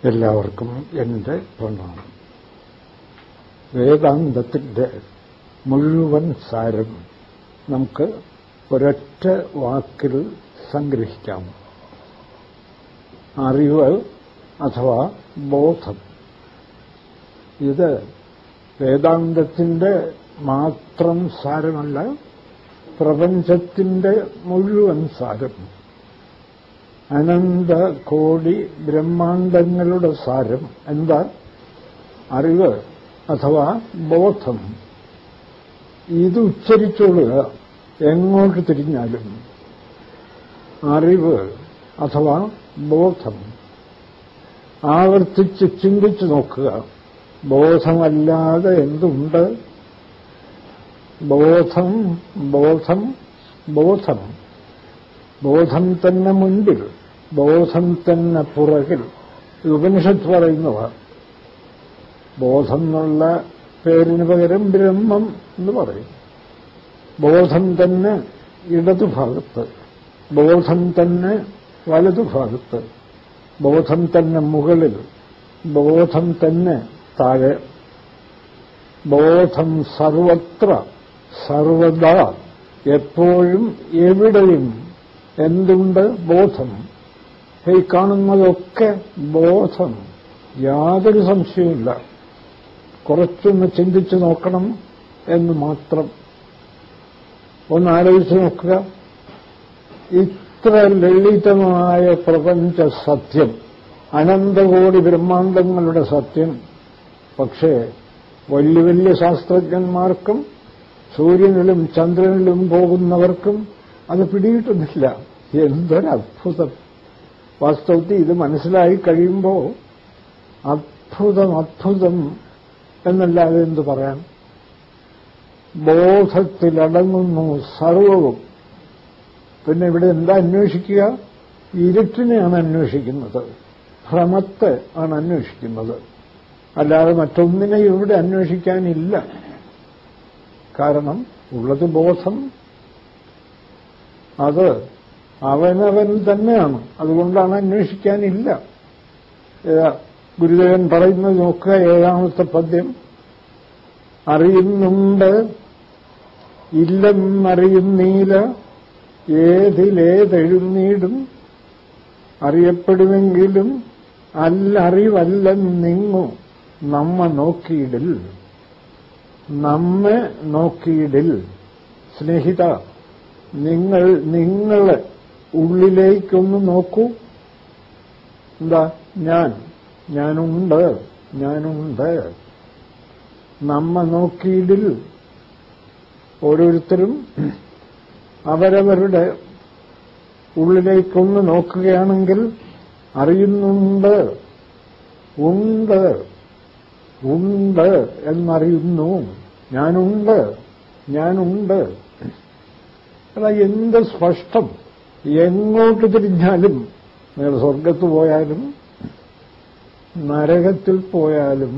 എല്ലാവർക്കും എൻ്റെ പ്രണാമം. വേദാന്തത്തിൻ്റെ മുഴുവൻ സാരം നമുക്ക് ഒരൊറ്റ വാക്കിൽ സംഗ്രഹിക്കാം. അറിവ് അഥവാ ബോധം. ഇത് വേദാന്തത്തിൻ്റെ മാത്രം സാരമല്ല, പ്രപഞ്ചത്തിൻ്റെ മുഴുവൻ സാരം, അനന്ത കോടി ബ്രഹ്മാണ്ടങ്ങളുടെ സാരം. എന്താ? അറിവ് അഥവാ ബോധം. ഇത് ഉച്ചരിച്ചോളുക എങ്ങോട്ട് തിരിഞ്ഞാലും. അറിവ് അഥവാ ബോധം. ആവർത്തിച്ച് ചിന്തിച്ചു നോക്കുക. ബോധമല്ലാതെ എന്തുണ്ട്? ബോധം ബോധം ബോധം. ബോധം തന്നെ മുൻപിൽ, ബോധം തന്നെ പുറകിൽ. ഉപനിഷത്ത് പറയുന്നവ ബോധം എന്നുള്ള പേരിന് പകരം ബ്രഹ്മം എന്ന് പറയും. ബോധം തന്നെ ഇടതുഭാഗത്ത്, ബോധം തന്നെ വലതുഭാഗത്ത്, ബോധം തന്നെ മുകളിൽ, ബോധം തന്നെ താഴെ. ബോധം സർവത്ര സർവദാ, എപ്പോഴും എവിടെയും എന്തുണ്ട്? ബോധം. ഈ കാണുന്നതൊക്കെ ബോധം, യാതൊരു സംശയവുമില്ല. കുറച്ചൊന്ന് ചിന്തിച്ചു നോക്കണം എന്ന് മാത്രം. ഒന്ന് ആലോചിച്ച് നോക്കുക. ഇത്ര ലളിതമായ പ്രപഞ്ച സത്യം, അനന്തകോടി ബ്രഹ്മാണ്ടങ്ങളുടെ സത്യം, പക്ഷേ വലിയ വലിയ ശാസ്ത്രജ്ഞന്മാർക്കും സൂര്യനിലും ചന്ദ്രനിലും പോകുന്നവർക്കും അത് പിടികിട്ടുന്നില്ല. എന്തൊരത്ഭുതം! വാസ്തവത്തിൽ ഇത് മനസ്സിലായി കഴിയുമ്പോൾ അത്ഭുതം അത്ഭുതം എന്നല്ലാതെ എന്തു പറയാൻ. ബോധത്തിലടങ്ങുന്നു സർവവും. പിന്നെ ഇവിടെ എന്താ അന്വേഷിക്കുക? ഇരുട്ടിനെയാണ് അന്വേഷിക്കുന്നത്, ഭ്രമത്തെ ആണ് അന്വേഷിക്കുന്നത്. അല്ലാതെ മറ്റൊന്നിനെ ഇവിടെ അന്വേഷിക്കാനില്ല. കാരണം ഉള്ളത് ബോധം. അത് അവനവൻ തന്നെയാണ്. അതുകൊണ്ടാണ് അന്വേഷിക്കാനില്ല. ഗുരുദേവൻ പറയുന്നത് നോക്കുക, 7ാമത്തെ പദ്യം. അറിയുന്നുണ്ട് ഇല്ലെന്നറിയുന്നീല, ഏതിലേതെഴുന്നീടും അറിയപ്പെടുമെങ്കിലും അല്ലറിവല്ലെന്നിങ്ങു നമ്മ നോക്കിയിടിൽ. നമ്മെ നോക്കിയിടിൽ. സ്നേഹിത, നിങ്ങളെ ഉള്ളിലേക്കൊന്ന് നോക്കൂ. എന്താ? ഞാനുണ്ട്. നമ്മ നോക്കിയിടിൽ. ഓരോരുത്തരും അവരവരുടെ ഉള്ളിലേക്കൊന്ന് നോക്കുകയാണെങ്കിൽ അറിയുന്നുണ്ട്, ഉണ്ട് എന്നറിയുന്നു. ഞാനുണ്ട്. അതാ എന്ത് സ്പഷ്ടം! എങ്ങോട്ട് തിരിഞ്ഞാലും, നിങ്ങൾ സ്വർഗത്ത് പോയാലും നരകത്തിൽ പോയാലും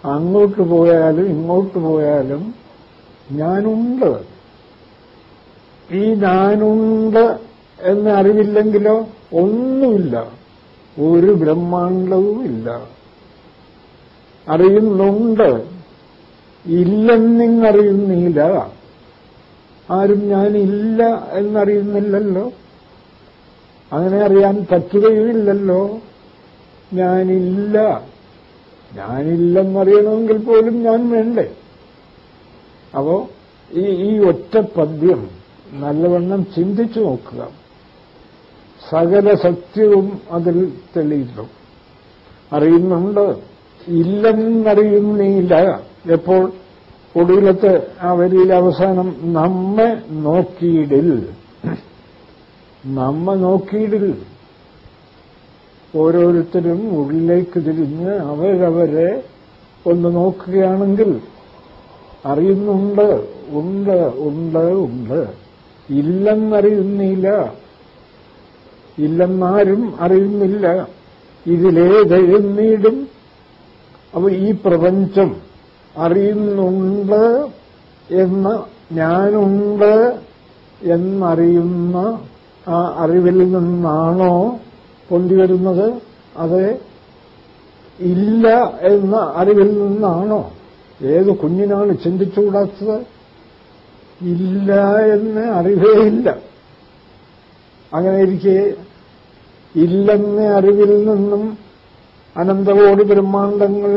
അങ്ങോട്ട് പോയാലും ഇങ്ങോട്ട് പോയാലും ഞാനുണ്ട്. ഈ ഞാനുണ്ട് എന്ന അറിവില്ലെങ്കിലോ ഒന്നുമില്ല, ഒരു ബ്രഹ്മാണ്ടവുമില്ല. അറിയുന്നുണ്ട്, ഇല്ലെന്നിങ്ങറിയുന്നില്ല. ആരും ഞാനില്ല എന്നറിയുന്നില്ലല്ലോ. അങ്ങനെ അറിയാൻ പറ്റുകയുമില്ലല്ലോ. ഞാനില്ലെന്നറിയണമെങ്കിൽ പോലും ഞാൻ വേണ്ടേ? അപ്പോ ഈ ഒറ്റ പദ്യം നല്ലവണ്ണം ചിന്തിച്ചു നോക്കുക. സകല സത്യവും അതിൽ തെളിയുന്നു. അറിയുന്നുണ്ട്, ഇല്ലെന്നറിയുന്നില്ല. എപ്പോൾ? ഒടുവിലത്തെ ആ വരിയിൽ അവസാനം നമ്മെ നോക്കിയിടിൽ. ഓരോരുത്തരും ഉള്ളിലേക്ക് തിരിഞ്ഞ് അവരവരെ ഒന്ന് നോക്കുകയാണെങ്കിൽ അറിയുന്നുണ്ട്, ഉണ്ട്. ഇല്ലെന്നറിയുന്നില്ല, ഇല്ലെന്നാരും അറിയുന്നില്ല. ഇതിലേതെഴുന്നീടും. അപ്പൊ ഈ പ്രപഞ്ചം അറിയുന്നുണ്ട് എന്ന്, ഞാനുണ്ട് എന്നറിയുന്ന ആ അറിവിൽ നിന്നാണോ പൊന്തി വരുന്നത്? അതെ, ഇല്ല എന്ന അറിവിൽ നിന്നാണോ? ഏത് കുഞ്ഞിനാണ് ചിന്തിച്ചുകൂടാത്തത്? ഇല്ല എന്ന് അറിവേ ഇല്ല. അങ്ങനെ ഇരിക്കെ ഇല്ലെന്ന അറിവിൽ നിന്നും അനന്തകോടി ബ്രഹ്മാണ്ടങ്ങൾ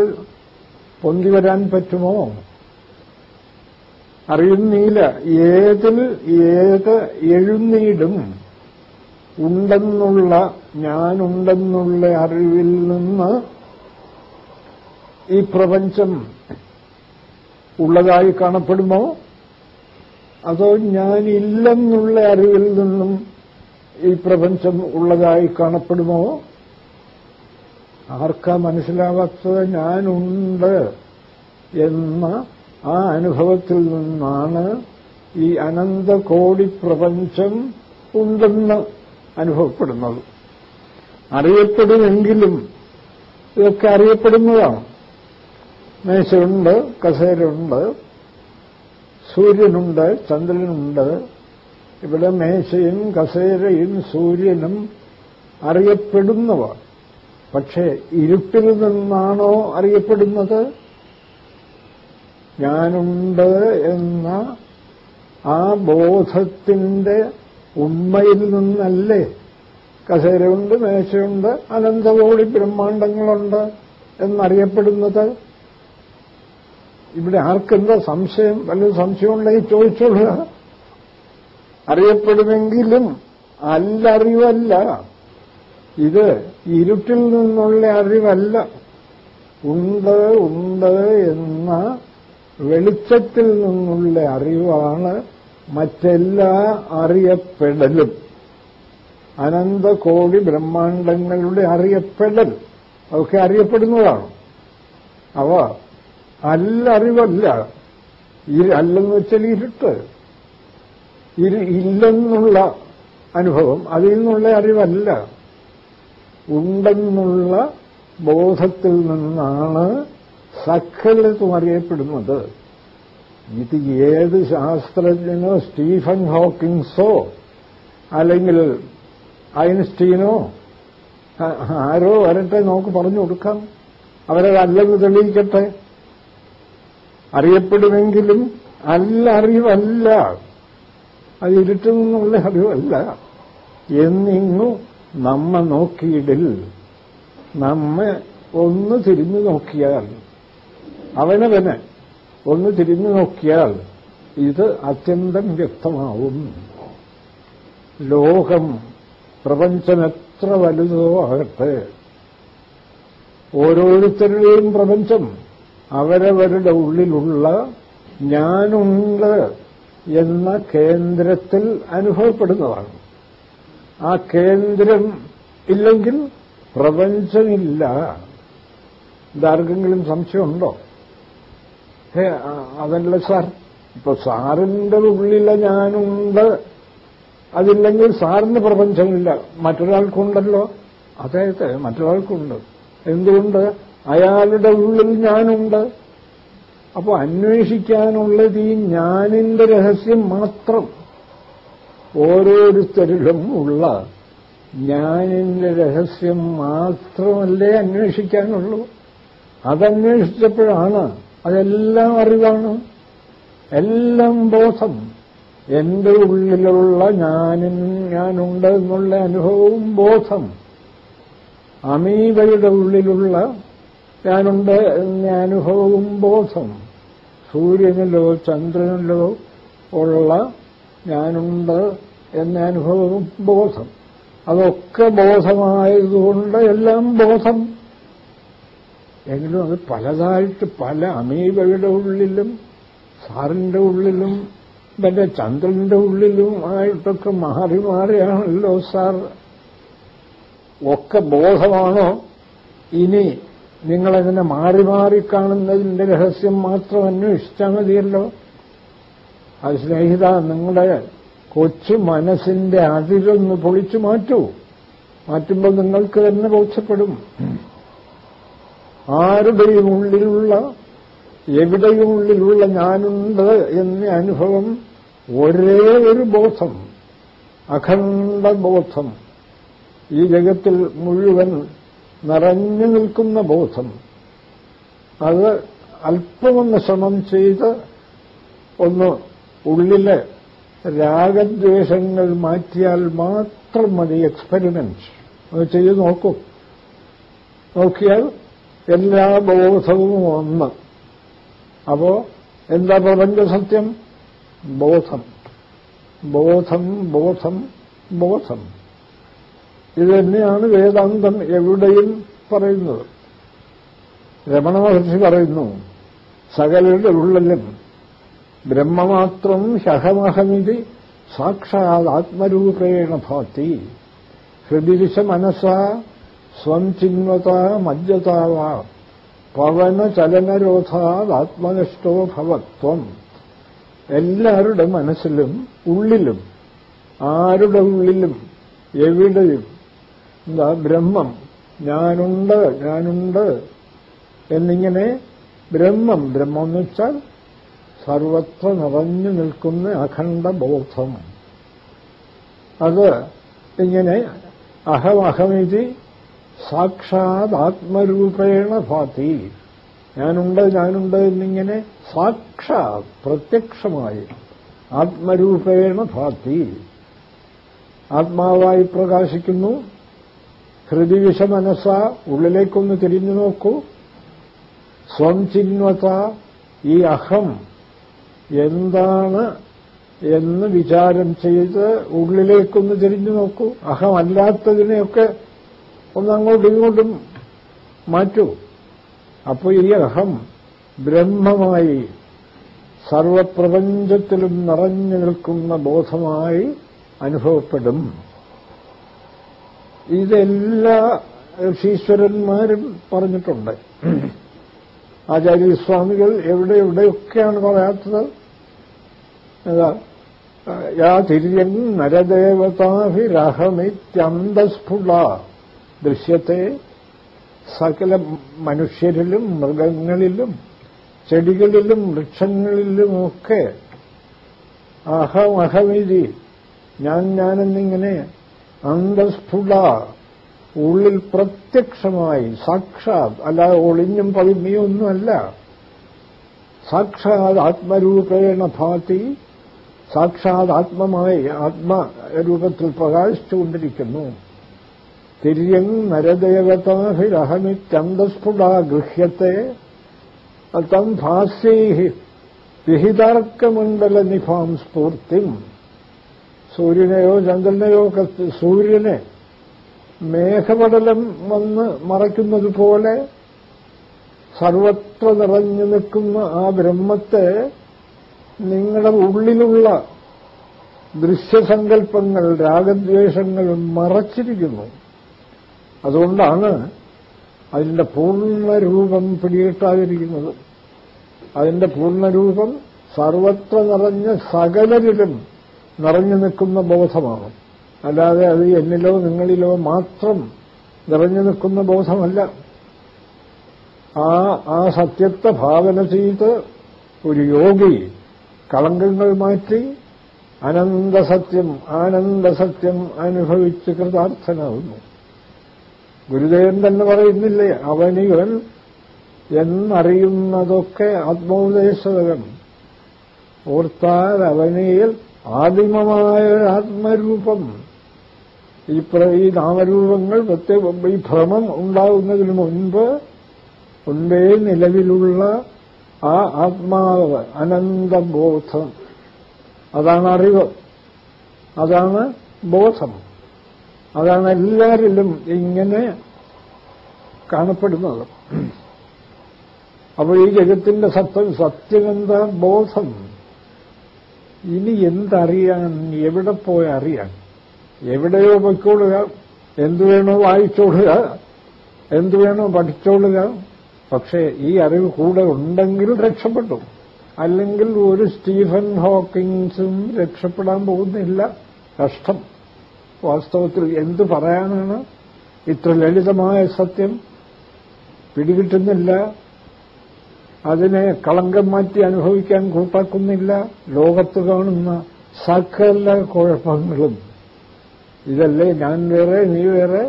പൊന്തി വരാൻ പറ്റുമോ? അറിയുന്നില്ല. ഏതിൽ ഏത് എഴുന്നീടും ഉണ്ടെന്നുള്ള, ഞാനുണ്ടെന്നുള്ള അറിവിൽ നിന്ന് ഈ പ്രപഞ്ചം ഉള്ളതായി കാണപ്പെടുമോ? അതോ ഞാനില്ലെന്നുള്ള അറിവിൽ നിന്നും ഈ പ്രപഞ്ചം ഉള്ളതായി കാണപ്പെടുമോ? ആർക്കാ മനസ്സിലാവാത്തത്? ഞാനുണ്ട് എന്ന ആ അനുഭവത്തിൽ നിന്നാണ് ഈ അനന്തകോടി പ്രപഞ്ചം ഉണ്ടെന്ന് അനുഭവപ്പെടുന്നത്. അറിയപ്പെടുമെങ്കിലും ഇതൊക്കെ അറിയപ്പെടുന്നതാണ്. മേശയുണ്ട്, കസേരയുണ്ട്, സൂര്യനുണ്ട്, ചന്ദ്രനുണ്ട്. ഇവിടെ മേശയും കസേരയും സൂര്യനും അറിയപ്പെടുന്നവ. പക്ഷേ ഇരുട്ടിൽ നിന്നാണോ അറിയപ്പെടുന്നത്? ഞാനുണ്ട് എന്ന ആ ബോധത്തിന്റെ ഉണ്മയിൽ നിന്നല്ലേ കസേരയുണ്ട്, മേശയുണ്ട്, അനന്തകോടി ബ്രഹ്മാണ്ടങ്ങളുണ്ട് എന്നറിയപ്പെടുന്നത്? ഇവിടെ ആർക്കെന്താ സംശയം? വല്ല സംശയമുണ്ടെങ്കിൽ ചോദിച്ചോളുക. അറിയപ്പെടുമെങ്കിലും അറിവല്ല ഇത്. ഇരുട്ടിൽ നിന്നുള്ള അറിവല്ല. ഉണ്ട് എന്ന വെളിച്ചത്തിൽ നിന്നുള്ള അറിവാണ് മറ്റെല്ലാ അറിയപ്പെടലും. അനന്തകോടി ബ്രഹ്മാണ്ടങ്ങളുടെ അറിയപ്പെടൽ അതൊക്കെ അറിയപ്പെടുന്നതാണ്. അവ അറിവല്ല. അല്ലെന്ന് വെച്ചാൽ ഇരുട്ട്. ഇല്ലെന്നുള്ള അനുഭവം, അതിൽ നിന്നുള്ള അറിവല്ല. ഉണ്ടെന്നുള്ള ബോധത്തിൽ നിന്നാണ് സകലതും അറിയപ്പെടുന്നത്. ഇത് ഏത് ശാസ്ത്രജ്ഞനോ സ്റ്റീഫൻ ഹോക്കിൻസോ അല്ലെങ്കിൽ ഐൻസ്റ്റീനോ ആരോ വരട്ടെ, നമുക്ക് പറഞ്ഞു കൊടുക്കാം. അവരതല്ലെന്ന് തെളിയിക്കട്ടെ. അറിയപ്പെടുമെങ്കിലും അറിവല്ല, അത് ഇരുട്ടിൽ നിന്നുള്ള അറിവല്ല എന്നിങ്ങു നമ്മ നോക്കിയിടിൽ. നമ്മെ ഒന്ന് തിരിഞ്ഞു നോക്കിയാൽ, അവനവനെ ഒന്ന് തിരിഞ്ഞു നോക്കിയാൽ ഇത് അത്യന്തം വ്യക്തമാവും. ലോകം, പ്രപഞ്ചം എത്ര വലുതോ ആകട്ടെ, ഓരോരുത്തരുടെയും പ്രപഞ്ചം അവരവരുടെ ഉള്ളിലുള്ള ഞാനുണ്ട് എന്ന കേന്ദ്രത്തിൽ അനുഭവപ്പെടുന്നതാണ്. ആ കേന്ദ്രം ഇല്ലെങ്കിൽ പ്രപഞ്ചമില്ല. ഇതാർക്കെങ്കിലും സംശയമുണ്ടോ? അതല്ല സാർ, ഇപ്പൊ സാറിന്റെ ഉള്ളിലെ ഞാനുണ്ട്, അതില്ലെങ്കിൽ സാറിന് പ്രപഞ്ചമില്ല. മറ്റൊരാൾക്കുണ്ടല്ലോ. അതായത് മറ്റൊരാൾക്കുണ്ട്. എന്തുകൊണ്ട്? അയാളുടെ ഉള്ളിൽ ഞാനുണ്ട്. അപ്പൊ അന്വേഷിക്കാനുള്ളത് ഈ ഞാനിന്റെ രഹസ്യം മാത്രം. ഓരോരുത്തരിലും ഉള്ള ഞാനിന്റെ രഹസ്യം മാത്രമല്ലേ അന്വേഷിക്കാനുള്ളൂ. അതന്വേഷിച്ചപ്പോഴാണ് അതെല്ലാം അറിവാണ്, എല്ലാം ബോധം. എന്റെ ഉള്ളിലുള്ള ഞാനുണ്ട് എന്നുള്ള അനുഭവവും ബോധം. അമീബയുടെ ഉള്ളിലുള്ള ഞാനുണ്ട് എന്ന അനുഭവവും ബോധം. സൂര്യനിലോ ചന്ദ്രനിലോ ഉള്ള ഞാനുണ്ട് എന്ന അനുഭവവും ബോധം. അതൊക്കെ ബോധമായതുകൊണ്ട് എല്ലാം ബോധം. എങ്കിലും അത് പലതായിട്ട് പല അമീബയുടെ ഉള്ളിലും സാറിന്റെ ഉള്ളിലും പിന്നെ ചന്ദ്രന്റെ ഉള്ളിലും ആയിട്ടൊക്കെ മാറി മാറിയാണല്ലോ സാർ. ഒക്കെ ബോധമാണോ? ഇനി നിങ്ങളതിനെ മാറി മാറി കാണുന്നതിന്റെ രഹസ്യം മാത്രം അന്വേഷിച്ചാൽ മതിയല്ലോ. അത് സ്നേഹിത, നിങ്ങളുടെ കൊച്ചു മനസ്സിന്റെ അതിരൊന്ന് പൊളിച്ചു മാറ്റൂ. മാറ്റുമ്പോൾ നിങ്ങൾക്ക് തന്നെ ബോധ്യപ്പെടും. ആരുടെയും ഉള്ളിലുള്ള എവിടെയും ഉള്ളിലുള്ള ഞാനുണ്ട് എന്ന അനുഭവം ഒരേ ഒരു ബോധം, അഖണ്ഡ ബോധം. ഈ ജഗത്തിൽ മുഴുവൻ നിറഞ്ഞു നിൽക്കുന്ന ബോധം, അത് അല്പമൊന്ന് ശ്രമം ചെയ്ത് ഒന്ന് ഉള്ളിലെ രാഗദ്വേഷങ്ങൾ മാറ്റിയാൽ മാത്രം മതി. എക്സ്പെരിമെന്റ് അത് ചെയ്ത് നോക്കൂ. നോക്കിയാൽ എല്ലാ ബോധവും ഒന്ന്. അപ്പോ എന്താ പ്രപഞ്ച സത്യം? ബോധം, ബോധം, ബോധം, ബോധം. ഇത് തന്നെയാണ് വേദാന്തം എവിടെയും പറയുന്നത്. രമണ മഹർഷി പറയുന്നു, സകലരുടെ ഉള്ളിലും ബ്രഹ്മമാത്രം ഹ്യഹമഹമിതി സാക്ഷാത് ആത്മരൂപേണ ഭാതി ഹൃദിവിശ മനസാ സ്വം ചിന്വത മജ്ജതാവ പവന ചലനരോധാത് ആത്മനിഷ്ഠോ ഭവത്വം. എല്ലാവരുടെ മനസ്സിലും ഉള്ളിലും, ആരുടെ ഉള്ളിലും എവിടെയും എന്താ ബ്രഹ്മം, ഞാനുണ്ട്, ഞാനുണ്ട് എന്നിങ്ങനെ ബ്രഹ്മം, ബ്രഹ്മം എന്ന് വെച്ചാൽ സർവത്ര നിറഞ്ഞു നിൽക്കുന്ന അഖണ്ഡ ബോധം. അത് ഇങ്ങനെ അഹമഹമിതി സാക്ഷാത് ആത്മരൂപേണ ഭാതി, ഞാനുണ്ട്, ഞാനുണ്ട് എന്നിങ്ങനെ സാക്ഷാത് പ്രത്യക്ഷമായി ആത്മരൂപേണ ഭാതി, ആത്മാവായി പ്രകാശിക്കുന്നു. ഹൃദിവിശ മനസ്സ, ഉള്ളിലേക്കൊന്ന് തിരിഞ്ഞു നോക്കൂ. സ്വം ചിന്വത, ഈ അഹം എന്താണ് എന്ന് വിചാരം ചെയ്ത് ഉള്ളിലേക്കൊന്ന് തിരിഞ്ഞു നോക്കൂ. അഹമല്ലാത്തതിനെയൊക്കെ ഒന്നങ്ങോട്ടും ഇങ്ങോട്ടും മാറ്റൂ. അപ്പോൾ ഈ അഹം ബ്രഹ്മമായി സർവപ്രപഞ്ചത്തിലും നിറഞ്ഞു നിൽക്കുന്ന ബോധമായി അനുഭവപ്പെടും. ഇതെല്ലാ ഋഷീശ്വരന്മാരും പറഞ്ഞിട്ടുണ്ട്. ആചാര്യസ്വാമികൾ എവിടെയൊക്കെയാണ് പറയാത്തത്? യാ തിര്യൻ നരദേവതാഭിരഹമിത്യന്തസ്ഫുട ദൃശ്യത്തെ. സകല മനുഷ്യരിലും മൃഗങ്ങളിലും ചെടികളിലും വൃക്ഷങ്ങളിലുമൊക്കെ അഹമഹമിതി, ഞാനെന്നിങ്ങനെ അന്തസ്ഫുട ഉള്ളിൽ പ്രത്യക്ഷമായി സാക്ഷാത്, അല്ലാതെ ഒളിഞ്ഞും പതുങ്ങിയൊന്നുമല്ല, സാക്ഷാത് ആത്മരൂപേണ ഭാതി, സാക്ഷാത് ആത്മമായി ആത്മരൂപത്തിൽ പ്രകാശിച്ചുകൊണ്ടിരിക്കുന്നു. തിര്യൻ നരദേവതാഭിരഹമിത്യന്തസ്ഫുട ഗൃഹ്യത്തെ തം ഭാസ്യൈഹി വിഹിതാർക്കമണ്ഡല നിഭാം സ്ഫൂർത്തിം. സൂര്യനെയോ ചന്ദ്രനെയോ സൂര്യനെ മേഘപടലം വന്ന് മറയ്ക്കുന്നത് പോലെ സർവത്ര നിറഞ്ഞു നിൽക്കുന്ന ആ ബ്രഹ്മത്തെ നിങ്ങളുടെ ഉള്ളിലുള്ള ദൃശ്യസങ്കല്പങ്ങൾ, രാഗദ്വേഷങ്ങൾ മറച്ചിരിക്കുന്നു. അതുകൊണ്ടാണ് അതിന്റെ പൂർണ്ണരൂപം പിടികിട്ടാതിരിക്കുന്നത്. അതിന്റെ പൂർണ്ണരൂപം സർവത്ര നിറഞ്ഞ സകലരിലും നിറഞ്ഞു നിൽക്കുന്ന ബോധമാണ്. അല്ലാതെ അത് എന്നിലോ നിങ്ങളിലോ മാത്രം നിറഞ്ഞു നിൽക്കുന്ന ബോധമല്ല. ആ സത്യത്തെ ഭാവന ചെയ്ത് ഒരു യോഗി കളങ്കങ്ങൾ മാറ്റി അനന്തസത്യം ആനന്ദസത്യം അനുഭവിച്ച് കൃതാർത്ഥനാകുന്നു. ഗുരുദേവൻ തന്നെ പറയുന്നില്ലേ, അവനിവൻ എന്നറിയുന്നതൊക്കെ ആത്മോപദേശകൻ. ഓർത്താൽ അവനിൽ ആദിമമായ ആത്മരൂപം. ഈ നാമരൂപങ്ങൾ പ്രത്യേകം ഈ ഭ്രമം ഉണ്ടാകുന്നതിന് മുൻപേ നിലവിലുള്ള ആ ആത്മാവ്, അനന്തബോധം, അതാണ് അറിവ്, അതാണ് ബോധം, അതാണ് എല്ലാവരിലും ഇങ്ങനെ കാണപ്പെടുന്നത്. അപ്പോൾ ഈ ജഗത്തിന്റെ സത്യമെന്താ? ബോധം. ഇനി എന്തറിയാൻ, എവിടെ പോയി അറിയാൻ? എവിടെയോ പൊയ്ക്കൊള്ളുക, എന്തുവേണോ വായിച്ചോളുക, എന്തുവേണോ പഠിച്ചോളുക. പക്ഷേ ഈ അറിവ് കൂടെ ഉണ്ടെങ്കിൽ രക്ഷപ്പെട്ടു. അല്ലെങ്കിൽ ഒരു സ്റ്റീഫൻ ഹോക്കിൻസും രക്ഷപ്പെടാൻ പോകുന്നില്ല. കഷ്ടം. വാസ്തവത്തിൽ എന്തു പറയാനാണ്? ഇത്ര ലളിതമായ സത്യം പിടികിട്ടുന്നില്ല. അതിനെ കളങ്കം മാറ്റി അനുഭവിക്കാൻ കൂട്ടാക്കുന്നില്ല. ലോകത്ത് കാണുന്ന സകല കുഴപ്പങ്ങളും ഇതല്ലേ, ഞാൻ വേറെ നീ വേറെ,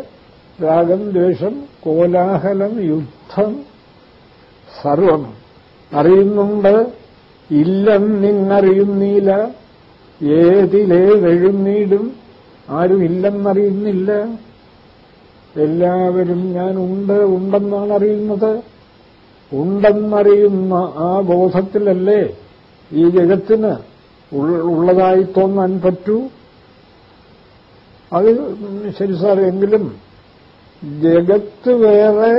രാഗം, ദ്വേഷം, കോലാഹലം, യുദ്ധം, സർവം അറിയുന്നുണ്ട്. ഇല്ലെന്നിങ്ങറിയുന്നില്ല, ഏതിലേതെഴുന്നീടും ആരും ഇല്ലെന്നറിയുന്നില്ല. എല്ലാവരും ഞാൻ ഉണ്ടെന്നാണ് അറിയുന്നത്. ഉണ്ടെന്നറിയുന്ന ആ ബോധത്തിലല്ലേ ഈ ജഗത്തിന് ഉള്ളതായി തോന്നാൻ പറ്റൂ. അത് ശരി സാർ, എങ്കിലും ജഗത്ത് വേറെ,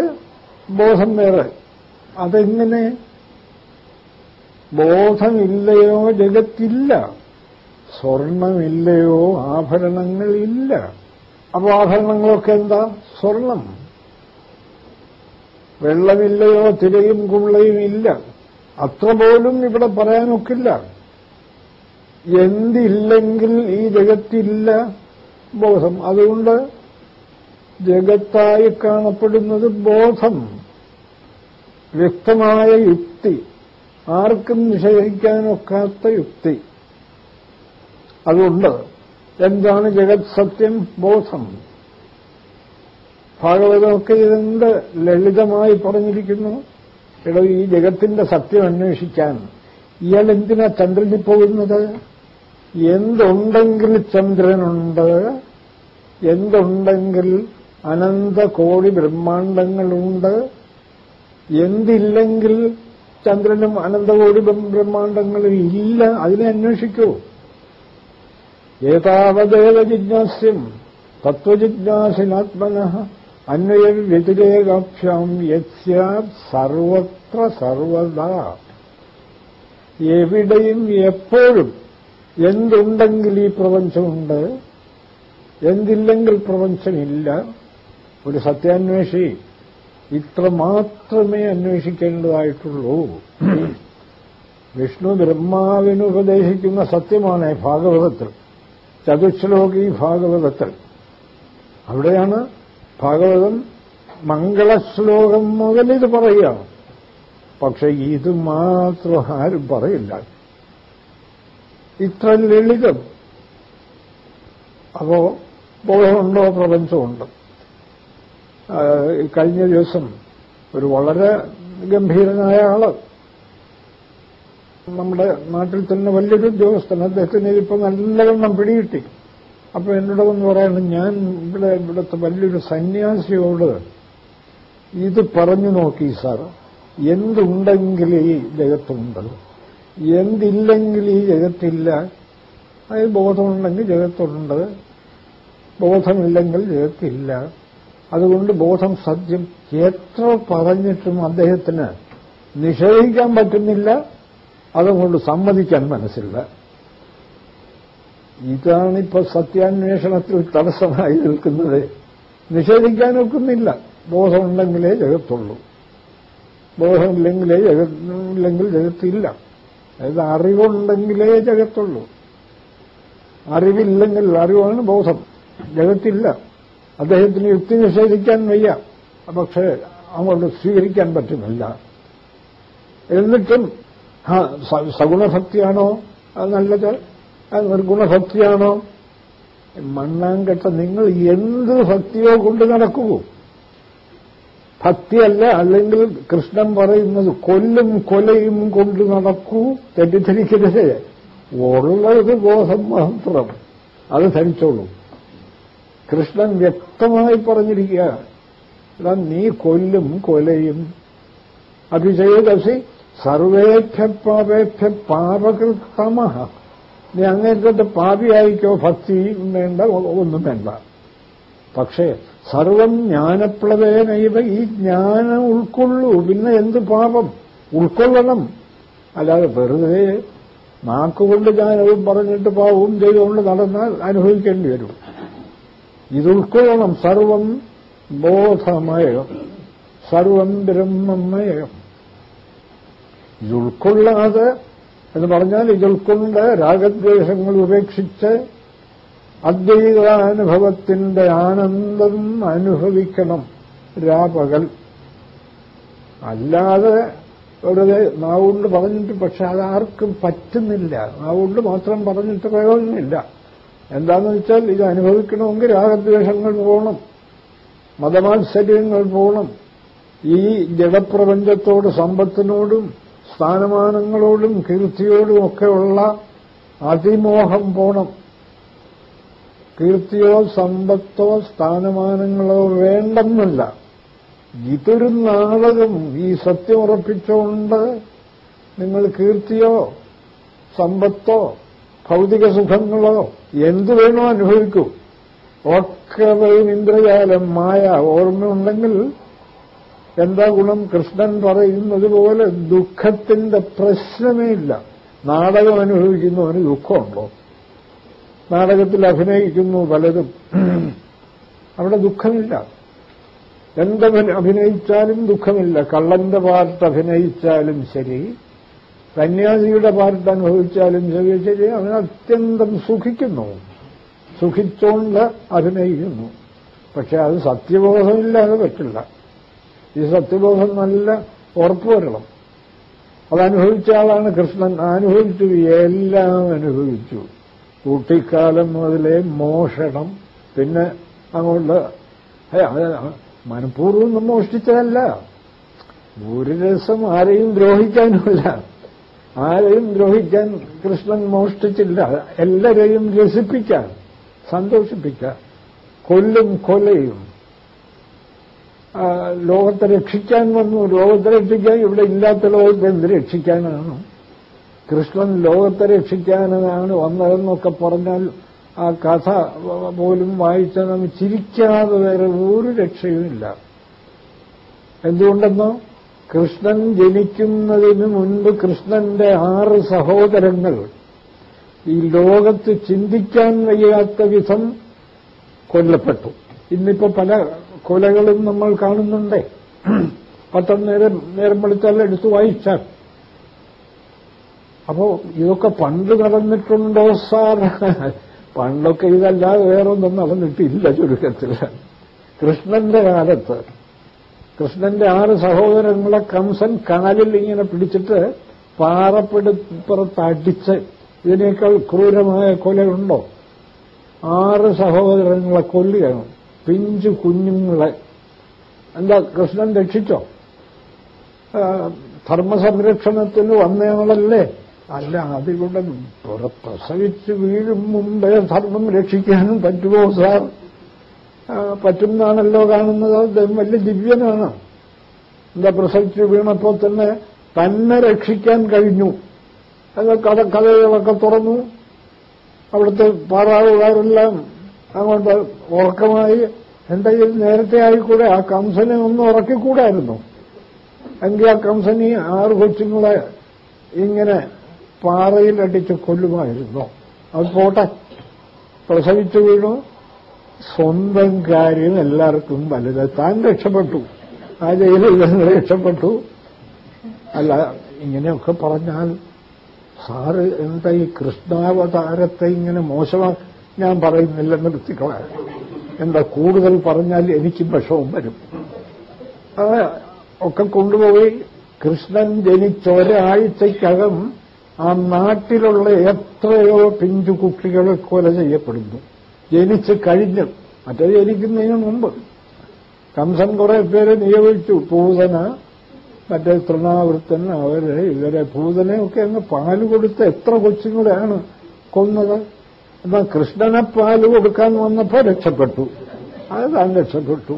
ബോധം വേറെ. അതെങ്ങനെ? ബോധമില്ലയോ ജഗത്തില്ല, സ്വർണമില്ലയോ ആഭരണങ്ങളില്ല. അപ്പോൾ ആഭരണങ്ങളൊക്കെ എന്താ? സ്വർണം. വെള്ളമില്ലയോ തിരയും കുള്ളയും ഇല്ല. അത്ര പോലും ഇവിടെ പറയാനൊക്കില്ല. എന്തില്ലെങ്കിൽ ഈ ജഗത്തില്ല? ബോധം. അതുകൊണ്ട് ജഗത്തായി കാണപ്പെടുന്നത് ബോധം, വ്യക്തമായ യുക്തി, ആർക്കും നിഷേധിക്കാനൊക്കാത്ത യുക്തി. അതുകൊണ്ട് എന്താണ് ജഗത് സത്യം? ബോധം. ഭാഗവതമൊക്കെ ഇതെന്ത് ലളിതമായി പറഞ്ഞിരിക്കുന്നു. എടോ, ഈ ജഗത്തിന്റെ സത്യം അന്വേഷിക്കാൻ ഇയാൾ എന്തിനാ ചന്ദ്രനിൽ പോകുന്നത്? എന്തുണ്ടെങ്കിൽ ചന്ദ്രനുണ്ട്, എന്തുണ്ടെങ്കിൽ അനന്തകോടി ബ്രഹ്മാണ്ടങ്ങളുണ്ട്. എന്തില്ലെങ്കിൽ ചന്ദ്രനും അനന്തകോടി ബ്രഹ്മാണ്ടങ്ങളും ഇല്ല. അതിനെ അന്വേഷിക്കൂ. ഏതാവദേവ ജിജ്ഞാസ്യം തത്വജിജ്ഞാസിനാത്മനഃ അന്വയവ്യതിരേകാഭ്യാം യസ്യാത് സർവത്ര സർവദാ. എവിടെയും എപ്പോഴും എന്തുണ്ടെങ്കിൽ ഈ പ്രപഞ്ചമുണ്ട്, എന്തില്ലെങ്കിൽ പ്രപഞ്ചമില്ല. ഒരു സത്യാന്വേഷി ഇത്ര മാത്രമേ അന്വേഷിക്കേണ്ടതായിട്ടുള്ളൂ. വിഷ്ണു ബ്രഹ്മാവിന് ഉപദേശിക്കുന്ന സത്യമാണ് ഭാഗവതത്തിൽ, ചതുശ്ലോകി ഭാഗവതത്തിൽ. അവിടെയാണ് ഭാഗവതം മംഗളശ്ലോകം മുതൽ ഇത് പറയുക. പക്ഷെ ഇത് മാത്രം ആരും പറയില്ല. ഇത്ര ലളിതം. അപ്പോ ബോധമുണ്ടോ? പ്രപഞ്ചമുണ്ട്. കഴിഞ്ഞ ദിവസം ഒരു വളരെ ഗംഭീരനായ ആള്, നമ്മുടെ നാട്ടിൽ തന്നെ വലിയൊരു ഉദ്യോഗസ്ഥൻ, അദ്ദേഹത്തിന് ഇതിപ്പോ നല്ലവണ്ണം പിടികിട്ടി. അപ്പൊ എന്നോട് വന്ന് പറയണം, ഞാൻ ഇവിടുത്തെ വലിയൊരു സന്യാസിയോട് ഇത് പറഞ്ഞു നോക്കി സാർ, എന്തുണ്ടെങ്കിൽ ഈ ജഗത്തുണ്ട്, എന്തില്ലെങ്കിൽ ഈ ജഗത്തില്ല. അതായത് ബോധമുണ്ടെങ്കിൽ ജഗത്തുണ്ട്, ബോധമില്ലെങ്കിൽ ജഗത്തില്ല. അതുകൊണ്ട് ബോധം സത്യം. എത്ര പറഞ്ഞിട്ടും അദ്ദേഹത്തിന് നിഷേധിക്കാൻ പറ്റുന്നില്ല, അതുകൊണ്ട് സമ്മതിക്കാൻ മനസ്സില്ല. ഇതാണിപ്പോ സത്യാന്വേഷണത്തിൽ തടസ്സമായി നിൽക്കുന്നത്. നിഷേധിക്കാനൊക്കുന്നില്ല. ബോധമുണ്ടെങ്കിലേ ജഗത്തുള്ളൂ, ബോധമില്ലെങ്കിലേ ഇല്ലെങ്കിൽ ജഗത്തില്ല. അതായത് അറിവുണ്ടെങ്കിലേ ജഗത്തുള്ളൂ. അറിവില്ലെങ്കിൽ, അറിവാണ് ബോധം, ജഗത്തില്ല. അദ്ദേഹത്തിന് യുക്തി നിഷേധിക്കാൻ വയ്യ, പക്ഷേ അങ്ങോട്ട് സ്വീകരിക്കാൻ പറ്റുന്നില്ല. എന്നിട്ടും സഗുണഭക്തിയാണോ അത് നല്ലത്, നിർഗുണഭക്തിയാണോ? മണ്ണാങ്കട്ട, നിങ്ങൾ എന്ത് ഭക്തിയോ കൊണ്ട് നടക്കൂ. ഭക്തിയല്ല, അല്ലെങ്കിൽ കൃഷ്ണൻ പറയുന്നത് കൊല്ലും കൊലയും കൊണ്ട് നടക്കൂ. തെറ്റിദ്ധരിക്കരുത്. ഉള്ളത് ബോധം മാത്രം, അത് ധരിച്ചോളൂ. കൃഷ്ണൻ വ്യക്തമായി പറഞ്ഞിരിക്കുക, നീ കൊല്ലും കൊലയും അഭിചേതസി സർവേഭ്യ പാപേഭ്യ പാപകൃതമഃ. നീ അങ്ങേറ്റത്തെ പാപിയായിക്കോ, ഭക്തിയും വേണ്ട, ഒന്നും വേണ്ട. പക്ഷേ സർവം ജ്ഞാനപ്ലവേനൈവ, ഈ ജ്ഞാനം ഉൾക്കൊള്ളൂ. പിന്നെ എന്ത് പാപം? ഉൾക്കൊള്ളണം. അല്ലാതെ വെറുതെ നാക്കുകൊണ്ട് ജ്ഞാനവും പറഞ്ഞിട്ട് പാവവും ചെയ്തുകൊണ്ട് നടന്നാൽ അനുഭവിക്കേണ്ടി വരും. ഇത് ഉൾക്കൊള്ളണം. സർവം ബോധമയം, സർവം ബ്രഹ്മമയം. ഇതുൾക്കൊള്ളാതെ എന്ന് പറഞ്ഞാൽ ഇതുൾക്കൊണ്ട് രാഗദ്വേഷങ്ങൾ ഉപേക്ഷിച്ച് അദ്വൈതാനുഭവത്തിന്റെ ആനന്ദം അനുഭവിക്കണം രാപകൽ. അല്ലാതെ വെറുതെ നാവുകൊണ്ട് പറഞ്ഞിട്ട്, പക്ഷെ അതാർക്കും പറ്റുന്നില്ല. നാവുകൊണ്ട് മാത്രം പറഞ്ഞിട്ട് പ്രയോജനമില്ല. എന്താണെന്ന് വെച്ചാൽ ഇത് അനുഭവിക്കണമെങ്കിൽ രാഗദ്വേഷങ്ങൾ പോകണം. മതമാത്സര്യങ്ങൾ പോണം. ഈ ജഡപ്രപഞ്ചത്തോട്, സമ്പത്തിനോടും സ്ഥാനമാനങ്ങളോടും കീർത്തിയോടും ഒക്കെയുള്ള അതിമോഹം പോണം. കീർത്തിയോ സമ്പത്തോ സ്ഥാനമാനങ്ങളോ വേണ്ടെന്നല്ല. ഇതൊരു നാടകം. ഈ സത്യം ഉറപ്പിച്ചുകൊണ്ട് നിങ്ങൾ കീർത്തിയോ സമ്പത്തോ ഭൗതിക സുഖങ്ങളോ എന്തു വേണോ അനുഭവിക്കൂ. ഒക്കെ വരും ഇന്ദ്രജാലം, മായ. ഓർമ്മയുണ്ടെങ്കിൽ എന്താ ഗുണം? കൃഷ്ണൻ പറയുന്നത് പോലെ ദുഃഖത്തിന്റെ പ്രശ്നമേ ഇല്ല. നാടകം അനുഭവിക്കുന്നവന് ദുഃഖമുണ്ടോ? നാടകത്തിൽ അഭിനയിക്കുന്നു പലരും, അവിടെ ദുഃഖമില്ല. അഭിനയിച്ചാലും ദുഃഖമില്ല. കള്ളന്റെ പാർട്ട് അഭിനയിച്ചാലും ശരി, സന്യാസിയുടെ പാർട്ട് അനുഭവിച്ചാലും ശരി, അവൻ അത്യന്തം സുഖിക്കുന്നു. സുഖിച്ചുകൊണ്ട് അഭിനയിക്കുന്നു. പക്ഷെ അത് സത്യബോധമില്ലാതെ പറ്റില്ല. ഈ സത്യബോധം നല്ല ഉറപ്പുവരണം. അതനുഭവിച്ച ആളാണ് കൃഷ്ണൻ. അനുഭവിച്ചു, എല്ലാം അനുഭവിച്ചു. കുട്ടിക്കാലം മുതലേ മോഷണം, പിന്നെ അങ്ങോട്ട് മനഃപൂർവ്വം മോഷ്ടിച്ചതല്ല. ഒരു രസം ആരെയും ദ്രോഹിക്കാനുമില്ല. ആരെയും ദ്രോഹിക്കാൻ കൃഷ്ണൻ മോഷ്ടിച്ചില്ല. എല്ലാരെയും രസിപ്പിക്കാൻ, സന്തോഷിപ്പിക്കാൻ. കൊല്ലും കൊലയും. ലോകത്തെ രക്ഷിക്കാൻ വന്നു. ലോകത്തെ രക്ഷിക്കാൻ ഇവിടെ ഇല്ലാത്ത ലോകത്തെ എന്ത് രക്ഷിക്കാനാണ്? കൃഷ്ണൻ ലോകത്തെ രക്ഷിക്കാനാണ് വന്നതെന്നൊക്കെ പറഞ്ഞാൽ ആ കഥ പോലും വായിച്ചാൽ നമുക്ക് ചിരിക്കാതെ വേറെ ഒരു രക്ഷയുമില്ല. എന്തുകൊണ്ടെന്നോ, കൃഷ്ണൻ ജനിക്കുന്നതിന് മുൻപ് കൃഷ്ണന്റെ 6 സഹോദരങ്ങൾ ഈ ലോകത്ത് ചിന്തിക്കാൻ വയ്യാത്ത വിധം കൊല്ലപ്പെട്ടു. ഇന്നിപ്പോ പല കൊലകളും നമ്മൾ കാണുന്നുണ്ടേ. പത്രം നേരം വെളുത്താൽ എടുത്തു വായിച്ചാൽ. അപ്പോ ഇതൊക്കെ പണ്ട് നടന്നിട്ടുണ്ടോ സാർ? പണ്ടൊക്കെ ഇതല്ലാതെ വേറൊന്നും നടന്നിട്ടില്ല. ചുരുക്കത്തിൽ കൃഷ്ണന്റെ കാലത്ത് കൃഷ്ണന്റെ 6 സഹോദരങ്ങളെ കംസൻ കാലിൽ ഇങ്ങനെ പിടിച്ചിട്ട് പാറപ്പുറത്ത് അടിച്ച്, ഇതിനേക്കാൾ ക്രൂരമായ കൊലയുണ്ടോ? 6 സഹോദരങ്ങളെ കൊല്ലുകയാണ്, പിഞ്ചു കുഞ്ഞുങ്ങളെ. എന്താ കൃഷ്ണൻ രക്ഷിച്ചോ? ധർമ്മസംരക്ഷണത്തിന് വന്നയാളല്ലേ? അല്ല, അതിലൂടെ പ്രസവിച്ച് വീഴും മുമ്പേ ധർമ്മം രക്ഷിക്കാനും പറ്റുമോ സാർ? പറ്റുന്നാണല്ലോ കാണുന്നത്. അദ്ദേഹം വലിയ ദിവ്യനാണ്. എന്താ പ്രസവിച്ച് വീണപ്പോൾ തന്നെ രക്ഷിക്കാൻ കഴിഞ്ഞു. കഥകളൊക്കെ തുറന്നു. അവിടുത്തെ പാറാവുകാരെല്ലാം അങ്ങോട്ട് ഉറക്കമായി. എന്താ ഇത് നേരത്തെ ആയിക്കൂടെ? ആ കംസനെ ഒന്ന് ഉറക്കിക്കൂടായിരുന്നു? എങ്കിൽ ആ കംസനി 6 കൊച്ചുങ്ങളെ ഇങ്ങനെ പാറയിലടിച്ച് കൊല്ലുമായിരുന്നു. അത് പോട്ടെ, പ്രസവിച്ചു വീണു. സ്വന്തം കാര്യം എല്ലാവർക്കും വലുത്. താൻ രക്ഷപ്പെട്ടു, ആ ജയിലിൽ നിന്ന് രക്ഷപ്പെട്ടു. അല്ല, ഇങ്ങനെയൊക്കെ പറഞ്ഞാൽ സാറ് എന്താ ഈ കൃഷ്ണാവതാരത്തെ ഇങ്ങനെ മോശമാ? ഞാൻ പറയുന്നില്ല, നിർത്തിക്കളയാ. എന്താ കൂടുതൽ പറഞ്ഞാൽ എനിക്ക് വിഷമം വരും. ഒക്കെ കൊണ്ടുപോയി കൃഷ്ണൻ ജനിച്ച ഒരാഴ്ചയ്ക്കകം ആ നാട്ടിലുള്ള എത്രയോ പിഞ്ചു കുട്ടികളെ കൊല ചെയ്യപ്പെടുന്നു. ജനിച്ച് കഴിഞ്ഞ്. മറ്റേ ജനിക്കുന്നതിന് മുമ്പ് കംസൻ കുറെ പേരെ നിയോഗിച്ചു. പൂതന, മറ്റേ തൃണാവൃത്തൻ, ഇവരെ പൂതനയൊക്കെ അങ്ങ് പാല് കൊടുത്ത് എത്ര കൊച്ചുങ്ങളെയാണ് കൊന്നത്. എന്നാൽ കൃഷ്ണനെ പാല് കൊടുക്കാൻ വന്നപ്പോ രക്ഷപ്പെട്ടു. അത് താൻ രക്ഷപ്പെട്ടു.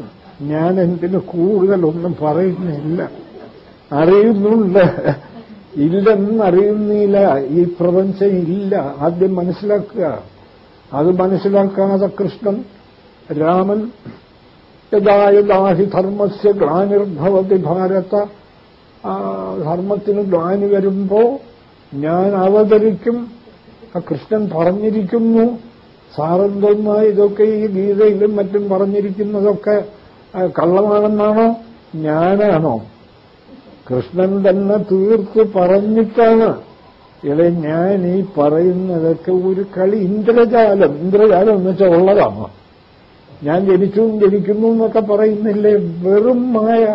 ഞാൻ എന്തിന് കൂടുതലൊന്നും പറയുന്നില്ല. അറിയുന്നുണ്ട്, ഇല്ലെന്നറിയുന്നില്ല. ഈ പ്രപഞ്ചം ഇല്ല. ആദ്യം മനസ്സിലാക്കുക. അത് മനസ്സിലാക്കാതെ കൃഷ്ണൻ, രാമൻ യഥാഹി ധർമ്മസ്യ ഗ്ലാനിർഭവതി ഭാരത, ധർമ്മത്തിന് ഗ്ലാനി വരുമ്പോ ഞാൻ അവതരിക്കും. കൃഷ്ണൻ പറഞ്ഞിരിക്കുന്നു. സാറെന്തോന്നാ ഇതൊക്കെ ഈ ഗീതയിലും മറ്റും പറഞ്ഞിരിക്കുന്നതൊക്കെ കള്ളമാണെന്നാണോ? ഞാനാണോ? കൃഷ്ണൻ തന്നെ തീർത്ത് പറഞ്ഞിട്ടാണ്. ഞാൻ ഈ പറയുന്നതൊക്കെ ഒരു കളി. ഇന്ദ്രജാലം എന്ന് വെച്ചാൽ ഉള്ളതാണോ? ഞാൻ ജനിക്കുന്നു എന്നൊക്കെ പറയുന്നില്ലേ? വെറും മായ,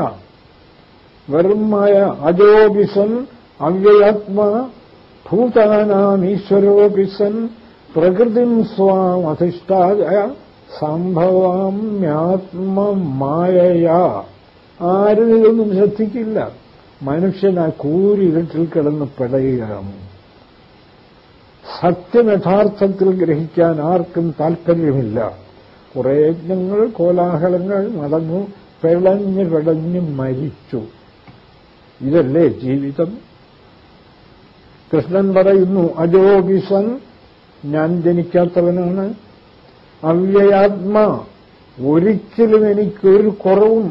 വെറും മായ. അജോപിസൻ അവ്യയാത്മാ ഭൂതാനാം ഈശ്വരോപിസൻ പ്രകൃതിം സ്വാം അധിഷ്ഠായ സംഭവാമ്യാത്മമായയാ. ആരും ഇതൊന്നും ശ്രദ്ധിക്കില്ല. മനുഷ്യൻ ആ കൂരിരുട്ടിൽ കിടന്ന് പിടയുകയാണ്. സത്യം യഥാർത്ഥത്തിൽ ഗ്രഹിക്കാൻ ആർക്കും താൽപ്പര്യമില്ല. കുറെ യജ്ഞങ്ങൾ, കോലാഹലങ്ങൾ നടന്നു, പിടഞ്ഞ് മരിച്ചു. ഇതല്ലേ ജീവിതം? കൃഷ്ണൻ പറയുന്നു, അജോബിസൻ, ഞാൻ ജനിക്കാത്തവനാണ്. അവ്യയാത്മാ, ഒരിക്കലും എനിക്കൊരു കുറവും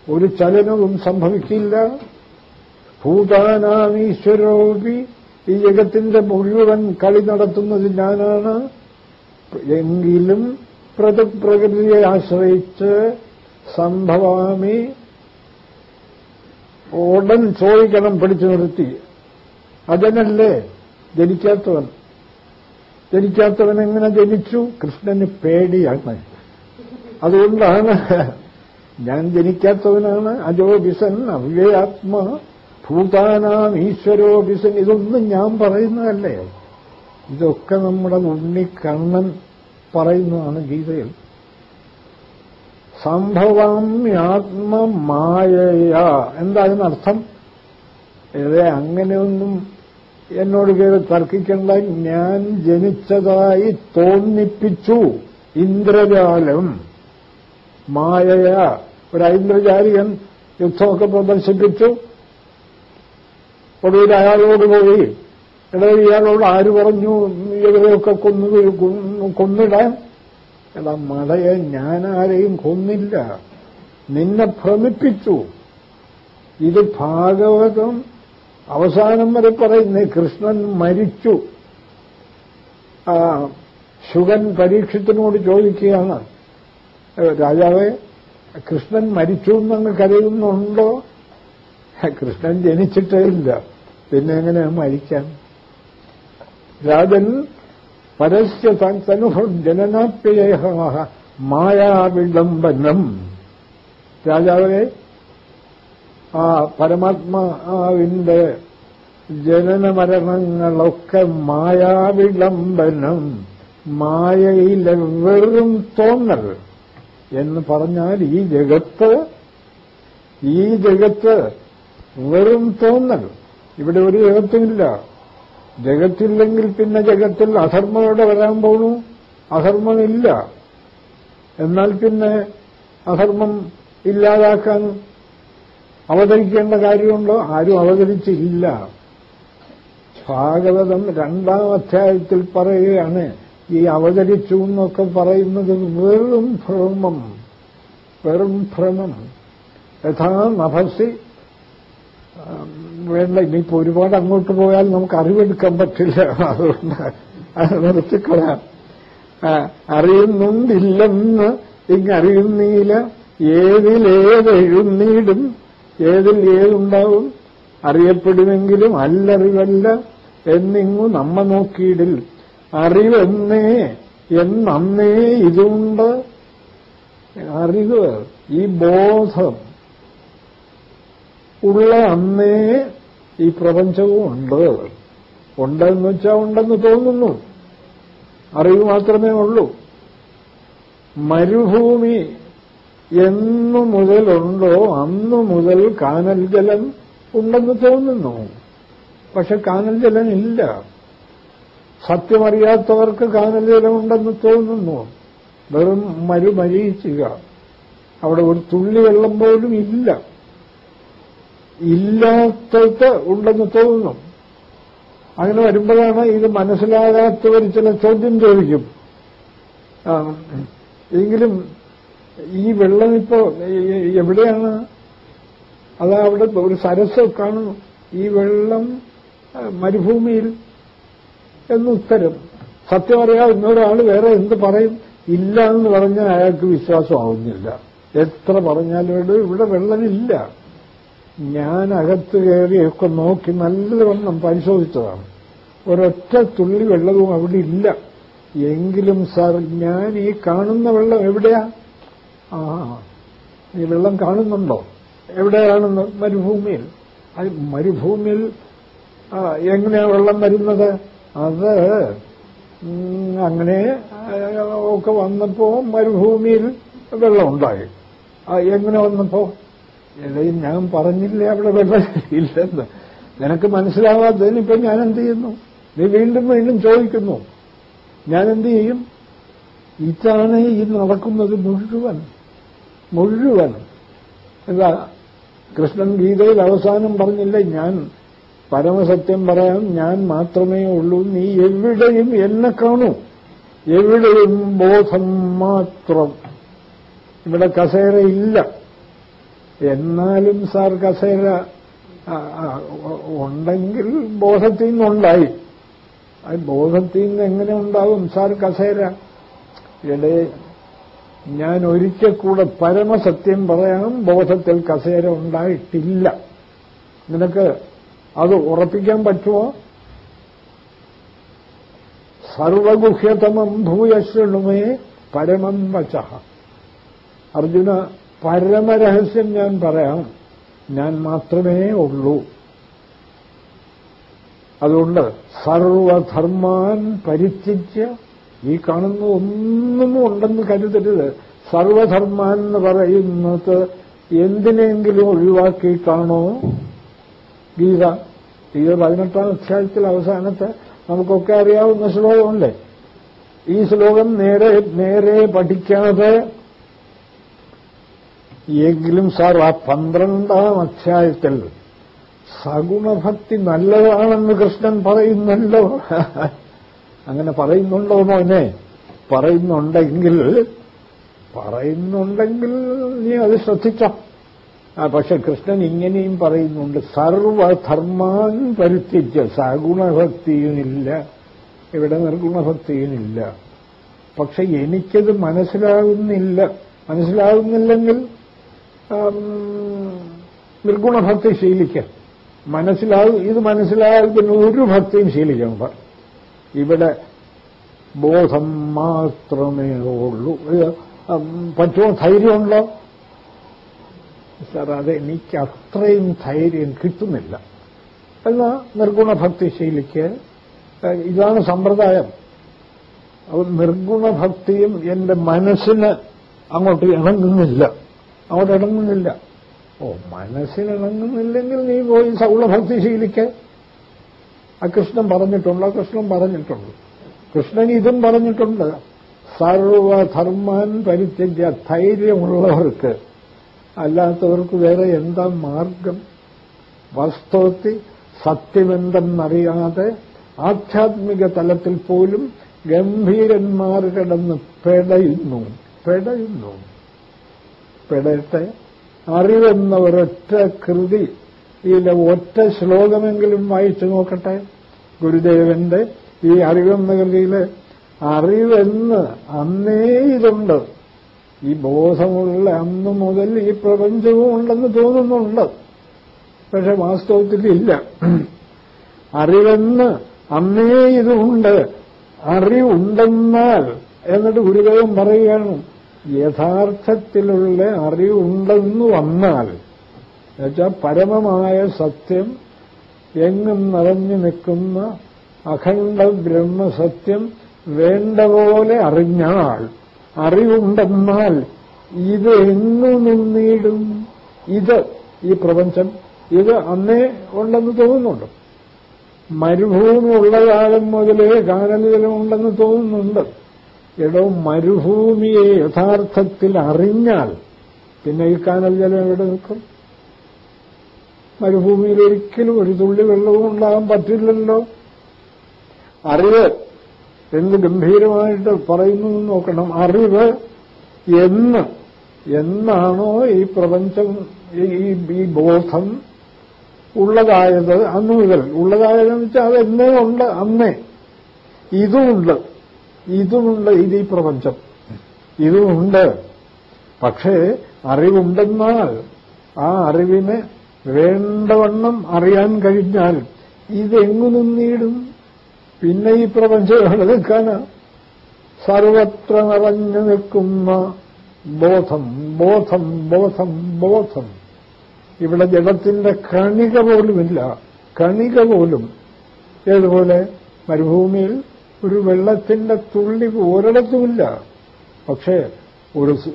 ഒരു ചലനവും സംഭവിക്കില്ല. ഭൂതാനാമീശ്വരോപി, ഈ ജഗത്തിന്റെ മുഴുവൻ കളി നടത്തുന്നത് ഞാനാണ്. എങ്കിലും പ്രകൃതിയെ ആശ്രയിച്ച് സംഭവാമി. ഉടൻ ചോദിക്കണം, പിടിച്ചു നിർത്തി, അജനല്ലേ ജനിക്കാത്തവൻ? ജനിക്കാത്തവൻ എങ്ങനെ ജനിച്ചു? കൃഷ്ണന് പേടിയാണ്. അതുകൊണ്ടാണ് ഞാൻ ജനിക്കാത്തവനാണ്. അജോബിസൻ അവ്യയാത്മ ഭൂതാനാം ഈശ്വരോബിസൻ. ഇതൊന്നും ഞാൻ പറയുന്നതല്ലേ, ഇതൊക്കെ നമ്മുടെ ഉണ്ണിക്കണ്ണൻ പറയുന്നതാണ് ഗീതയിൽ. സംഭവാമ്യാത്മമായ, എന്താ അതിനർത്ഥം? അങ്ങനെയൊന്നും എന്നോട് കയറി തർക്കിക്കേണ്ട. ഞാൻ ജനിച്ചതായി തോന്നിപ്പിച്ചു ഇന്ദ്രജാലം. മായയ, ഒരു ഐന്ദ്രജാലികൻ യുദ്ധമൊക്കെ പ്രദർശിപ്പിച്ചു. ഒടുവിൽ അയാളോട് പോയി, ഇയാളോട് ആര് പറഞ്ഞു ഇവരെയൊക്കെ കൊന്നിടാൻ? എടാ മടയെ, ഞാനാരെയും കൊന്നില്ല, നിന്നെ ഭ്രമിപ്പിച്ചു. ഇത് ഭാഗവതം അവസാനം വരെ പറയുന്നേ. കൃഷ്ണൻ മരിച്ചു. ശുഗൻ പരീക്ഷത്തിനോട് ചോദിക്കുകയാണ്, രാജാവേ, കൃഷ്ണൻ മരിച്ചു എന്നങ്ങ് കരുതുന്നുണ്ടോ? കൃഷ്ണൻ ജനിച്ചിട്ടേ ഇല്ല, പിന്നെ എങ്ങനെ മരിക്കാൻ? രാജൻ പരസ്യ തനുഭം ജനനാപ്യയ മായാവിളംബനം. രാജാവേ, ആ പരമാത്മാവിന്റെ ജനനമരണങ്ങളൊക്കെ മായാവിളംബനം, മായയിലെ വെറും തോന്നൽ എന്ന് പറഞ്ഞാൽ ഈ ജഗത്ത് വെറും തോന്നൽ. ഇവിടെ ഒരു ജഗത്തുമില്ല. ജഗത്തില്ലെങ്കിൽ പിന്നെ ജഗത്തിൽ അധർമ്മയോടെ വരാൻ പോണു. അധർമ്മമില്ല. എന്നാൽ പിന്നെ അധർമ്മം ഇല്ലാതാക്കാൻ അവതരിക്കേണ്ട കാര്യമുണ്ടോ? ആരും അവതരിച്ചില്ല. ഭാഗവതം 2-ാം അധ്യായത്തിൽ പറയുകയാണ്, ഈ അവതരിച്ചു എന്നൊക്കെ പറയുന്നത് വെറും ഭ്രമം, വെറും ഭ്രമം. യഥാ നഭസി. വേണ്ട, ഇനിയിപ്പോ ഒരുപാട് അങ്ങോട്ട് പോയാൽ നമുക്ക് അറിവെടുക്കാൻ പറ്റില്ല. അതുകൊണ്ട് നിർത്തിക്കളയാം. അറിയുന്നുണ്ടില്ലെന്ന് ഇങ്ങറിയുന്നീല, ഏതിലേതെഴുന്നീടും, ഏതിൽ ഏതുണ്ടാവും. അറിയപ്പെടുമെങ്കിലും അല്ലറിവല്ല എന്നിങ്ങു നമ്മ നോക്കിയിടിൽ. അറിവെന്നേ എന്നേ ഇതുണ്ട്. അറിവ്, ഈ ബോധം ഉള്ള അന്നേ ഈ പ്രപഞ്ചവും ഉണ്ട്. ഉണ്ടെന്ന് വെച്ചാൽ ഉണ്ടെന്ന് തോന്നുന്നു. അറിവ് മാത്രമേ ഉള്ളൂ. മരുഭൂമി എന്നു മുതലുണ്ടോ അന്നു മുതൽ കാനൽ ജലം ഉണ്ടെന്ന് തോന്നുന്നു. പക്ഷെ കാനൽ ജലം ഇല്ല. സത്യമറിയാത്തവർക്ക് കാനൽ ജലമുണ്ടെന്ന് തോന്നുന്നു. വെറും മരുമരീചിക. അവിടെ ഒരു തുള്ളി വെള്ളം പോലും ഇല്ല. ഇല്ലാത്തത് ഉണ്ടെന്ന് തോന്നുന്നു. അങ്ങനെ വരുമ്പോഴാണ് ഇത് മനസ്സിലാകാത്തവർ ചില ചോദ്യം ചോദിക്കും. എങ്കിലും ഈ വെള്ളം ഇപ്പോ എവിടെയാണ്? അതാ അവിടെ ഒരു സരസ് കാണുന്നു. ഈ വെള്ളം മരുഭൂമിയിൽ എന്നുത്തരം. സത്യം അറിയാവുന്ന ഒരാൾ വേറെ എന്ത് പറയും? ഇല്ല എന്ന് പറഞ്ഞാൽ അയാൾക്ക് വിശ്വാസമാവുന്നില്ല. എത്ര പറഞ്ഞാലും ഇവിടെ വെള്ളമില്ല. ഞാൻ അകത്ത് കയറിയൊക്കെ നോക്കി നല്ലവണ്ണം പരിശോധിച്ചതാണ്. ഒരൊറ്റ തുള്ളി വെള്ളവും അവിടെ ഇല്ല. എങ്കിലും സാർ, ഞാൻ ഈ കാണുന്ന വെള്ളം എവിടെയാ? ഈ വെള്ളം കാണുന്നുണ്ടോ? എവിടെയാണെന്ന്? മരുഭൂമിയിൽ. മരുഭൂമിയിൽ എങ്ങനെയാ വെള്ളം വരുന്നത്? അത് അങ്ങനെ ഒക്കെ വന്നപ്പോ മരുഭൂമിയിൽ വെള്ളമുണ്ടായി. എങ്ങനെ വന്നപ്പോ? ഞാൻ പറഞ്ഞില്ലേ അവിടെ വെള്ളം ഇല്ലെന്ന്. നിനക്ക് മനസ്സിലാവാത്തതിനിപ്പോ ഞാൻ എന്ത് ചെയ്യുന്നു? നീ വീണ്ടും വീണ്ടും ചോദിക്കുന്നു. ഞാൻ എന്ത് ചെയ്യും? ഇതാണ് ഈ നടക്കുന്നത് മുഴുവൻ. എന്താ കൃഷ്ണൻ ഗീതയിൽ അവസാനം പറഞ്ഞില്ലേ, ഞാൻ പരമസത്യം പറയാം, ഞാൻ മാത്രമേ ഉള്ളൂ, നീ എവിടെയും എന്നെ കാണൂ, എവിടെയും ബോധം മാത്രം. ഇവിടെ കസേര ഇല്ല. എന്നാലും സാർ കസേര ഉണ്ടെങ്കിൽ ബോധത്തിൽ നിന്നുണ്ടായി. ബോധത്തിൽ നിന്ന് എങ്ങനെ ഉണ്ടാവും സാർ കസേര? ഞാൻ ഒരിക്കൽ കൂടെ പരമസത്യം പറയാം, ബോധത്തിൽ കസേര ഉണ്ടായിട്ടില്ല. നിനക്ക് അത് ഉറപ്പിക്കാൻ പറ്റുമോ? സർവഗുഹ്യതമം ഭൂയശൃണുമേ പരമം വചഃ. അർജുന, പരമരഹസ്യം ഞാൻ പറയാം, ഞാൻ മാത്രമേ ഉള്ളൂ. അതുകൊണ്ട് സർവധർമാൻ പരിത്യജ്യ, ഈ കാണുന്ന ഒന്നും ഉണ്ടെന്ന് കരുതരുത്. സർവധർമാൻ എന്ന് പറയുന്നത് എന്തിനെങ്കിലും ഒഴിവാക്കി കാണോ? ഗീത 18-ാം അധ്യായത്തിൽ അവസാനത്തെ നമുക്കൊക്കെ അറിയാവുന്ന ശ്ലോകമല്ലേ. ഈ ശ്ലോകം നേരെ പഠിക്കാതെ എങ്കിലും സാർ ആ 12-ാം അധ്യായത്തിൽ സഗുണഭക്തി നല്ലതാണെന്ന് കൃഷ്ണൻ പറയുന്നല്ലോ. അങ്ങനെ പറയുന്നുണ്ടോ മോനെ? പറയുന്നുണ്ടെങ്കിൽ നീ അത് ശ്രദ്ധിച്ചോ. പക്ഷെ കൃഷ്ണൻ ഇങ്ങനെയും പറയുന്നുണ്ട്, സർവധർമാൻ പരിത്യജ്യ. സഗുണഭക്തിയുമില്ല, ഇവിടെ നിർഗുണഭക്തിയുമില്ല. പക്ഷെ എനിക്കത് മനസ്സിലാകുന്നില്ലെങ്കിൽ നിർഗുണഭക്തി ശീലിക്കാം. ഇത് മനസ്സിലാകുന്ന ഒരു ഭക്തിയും ശീലിക്കണം. ഇവിടെ ബോധം മാത്രമേ ഉള്ളൂ. പറ്റുമോ? ധൈര്യമുണ്ടോ? സാർ, അതെനിക്ക് അത്രയും ധൈര്യം കിട്ടുന്നില്ല. എന്നാ നിർഗുണഭക്തി ശീലിക്ക്. ഇതാണ് സമ്പ്രദായം. നിർഗുണഭക്തിയും എന്റെ മനസ്സിന് അങ്ങോട്ട് ഇണങ്ങുന്നില്ല. മനസ്സിനിണങ്ങുന്നില്ലെങ്കിൽ നീ പോയി സൗളഭക്തി ശീലിക്ക്. കൃഷ്ണൻ പറഞ്ഞിട്ടുണ്ട്. കൃഷ്ണൻ ഇതും പറഞ്ഞിട്ടുണ്ട്. സർവധർമാൻ പരിത്യജ്യ. ധൈര്യമുള്ളവർക്ക്, അല്ലാത്തവർക്ക് വേറെ എന്താ മാർഗം? വാസ്തവത്തിൽ സത്യമെന്തെന്നറിയാതെ ആധ്യാത്മിക തലത്തിൽ പോലും ഗംഭീരന്മാർ കിടന്ന് പെടയട്ടെ. അറിവെന്ന ഒരൊറ്റ കൃതിയിലെ ഒറ്റ ശ്ലോകമെങ്കിലും വായിച്ചു നോക്കട്ടെ. ഗുരുദേവന്റെ ഈ അറിവെന്ന കൃതിയിലെ അറിവെന്ന് അന്നേ ഇതുണ്ട്. ഈ ബോധമുള്ള അന്ന് മുതൽ ഈ പ്രപഞ്ചവും ഉണ്ടെന്ന് തോന്നുന്നുണ്ട്. പക്ഷെ വാസ്തവത്തിലില്ല. അറിവെന്ന് അന്നേ ഇതുണ്ട്. അറിവുണ്ടെന്നാൽ എന്നിട്ട് ഗുരുദേവൻ പറയുകയാണ്, യഥാർത്ഥത്തിലുള്ള അറിവുണ്ടെന്ന് വന്നാൽ, എന്നുവെച്ചാൽ പരമമായ സത്യം എങ്ങും നിറഞ്ഞു നിൽക്കുന്ന അഖണ്ഡ ബ്രഹ്മസത്യം വേണ്ട പോലെ അറിഞ്ഞാൽ, അറിവുണ്ടെന്നാൽ ഇത് എങ്ങു നിന്നിടും? ഈ പ്രപഞ്ചം ഇത് അന്നേ ഉണ്ടെന്ന് തോന്നുന്നുണ്ട്. മരുഭൂമി ഉള്ള കാലം മുതലേ കാനലുകളും ഉണ്ടെന്ന് തോന്നുന്നുണ്ട്. മരുഭൂമിയെ യഥാർത്ഥത്തിൽ അറിഞ്ഞാൽ പിന്നെ ഈ കാനൽ ജലം എവിടെ നിൽക്കും? മരുഭൂമിയിൽ ഒരിക്കലും ഒരു തുള്ളി വെള്ളവും ഉണ്ടാകാൻ പറ്റില്ലല്ലോ. അറിവ് എന്ത് ഗംഭീരമായിട്ട് പറയുന്നു നോക്കണം. അറിവ് എന്നാണോ ഈ പ്രപഞ്ചം, ഈ ബോധം ഉള്ളതായത് അന്നു മുതൽ ഉള്ളതായതെന്ന് വെച്ചാൽ അത് എന്നേ ഉണ്ട്. അന്നേ ഇതുമുണ്ട്. ഇത് ഈ പ്രപഞ്ചം ഇതുമുണ്ട്. പക്ഷേ അറിവുണ്ടെന്നാൽ ആ അറിവിനെ വേണ്ടവണ്ണം അറിയാൻ കഴിഞ്ഞാൽ ഇതെങ്ങു നിന്നിടും? പിന്നെ ഈ പ്രപഞ്ചം എവിടെ നിൽക്കാനാ? സർവത്ര നിറഞ്ഞു നിൽക്കുന്ന ബോധം. ഇവിടെ ജഡത്തിന്റെ കണിക പോലുമില്ല. ഏതുപോലെ മരുഭൂമിയിൽ ഒരു വെള്ളത്തിന്റെ തുള്ളി ഒരിടത്തുമില്ല. പക്ഷേ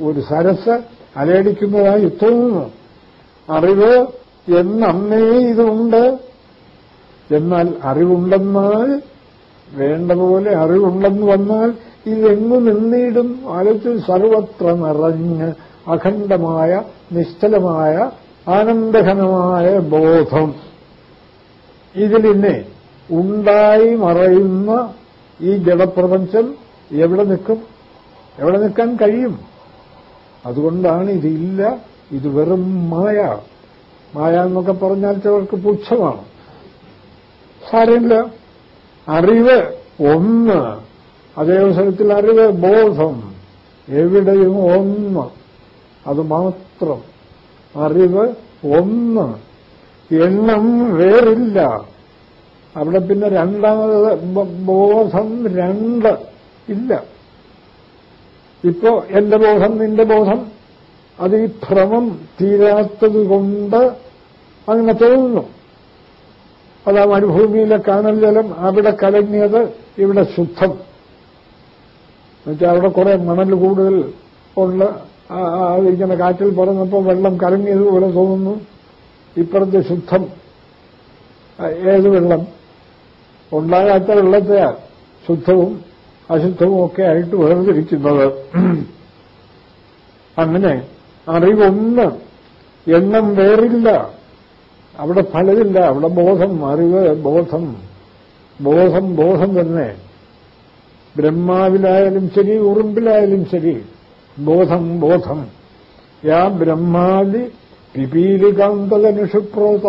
ഒരു സരസ് അലയടിക്കുന്നതായി തോന്നുന്നു. അറിവ് എന്നമ്മേ ഇതുണ്ട്. എന്നാൽ അറിവുണ്ടെന്നാൽ, വേണ്ടപോലെ അറിവുണ്ടെന്ന് വന്നാൽ ഇതെങ്ങു നിന്നിടും? ആലോചിച്ച് സർവത്ര നിറഞ്ഞ് അഖണ്ഡമായ നിശ്ചലമായ ആനന്ദഘനമായ ബോധം. ഇതിലിന്നെ ഉണ്ടായി മറയുന്ന ഈ ജഡപ്രപഞ്ചം എവിടെ നിൽക്കും? എവിടെ നിൽക്കാൻ കഴിയും? അതുകൊണ്ടാണ് ഇതില്ല, ഇത് വെറും മായ. മായ എന്നൊക്കെ പറഞ്ഞാൽ ചിലർക്ക് പുച്ഛമാണ്. സാരമില്ല, അറിവ് ഒന്ന്. അതേ അവസരത്തിൽ അറിവ് ബോധം എവിടെയും ഒന്ന്, അത് മാത്രം. അറിവ് ഒന്ന്, എണ്ണം വേറില്ല. അവിടെ പിന്നെ രണ്ടാമത് ബോധം രണ്ട് ഇല്ല. ഇപ്പോ എന്റെ ബോധം നിന്റെ ബോധം അത് ഈ ഭ്രമം തീരാത്തത് കൊണ്ട് അങ്ങനെ തോന്നുന്നു. അതാ മരുഭൂമിയിലെ കാനൽ ജലം അവിടെ കലങ്ങിയത് ഇവിടെ ശുദ്ധം. എന്നുവെച്ചാൽ അവിടെ കുറെ മണൽ കൂടുതൽ ഉള്ള ഇങ്ങനെ കാറ്റിൽ പറഞ്ഞപ്പോൾ വെള്ളം കലങ്ങിയതുപോലെ തോന്നുന്നു. ഇപ്പുറത്തെ ശുദ്ധം. ഏത് വെള്ളം? ഉണ്ടാകാത്ത വെള്ളത്തെയാ ശുദ്ധവും അശുദ്ധവും ഒക്കെ ആയിട്ട് വേർതിരിക്കുന്നത്. അങ്ങനെ അറിവൊന്ന്, എണ്ണം വേറില്ല. അവിടെ ഫലമില്ല. അവിടെ ബോധം, അറിവ് ബോധം, ബോധം ബോധം തന്നെ. ബ്രഹ്മാവിലായാലും ശരി, ഉറുമ്പിലായാലും ശരി, ബോധം ബോധം. യാ ബ്രഹ്മാദി പിപീലികാന്തകനുഷുപ്രോത.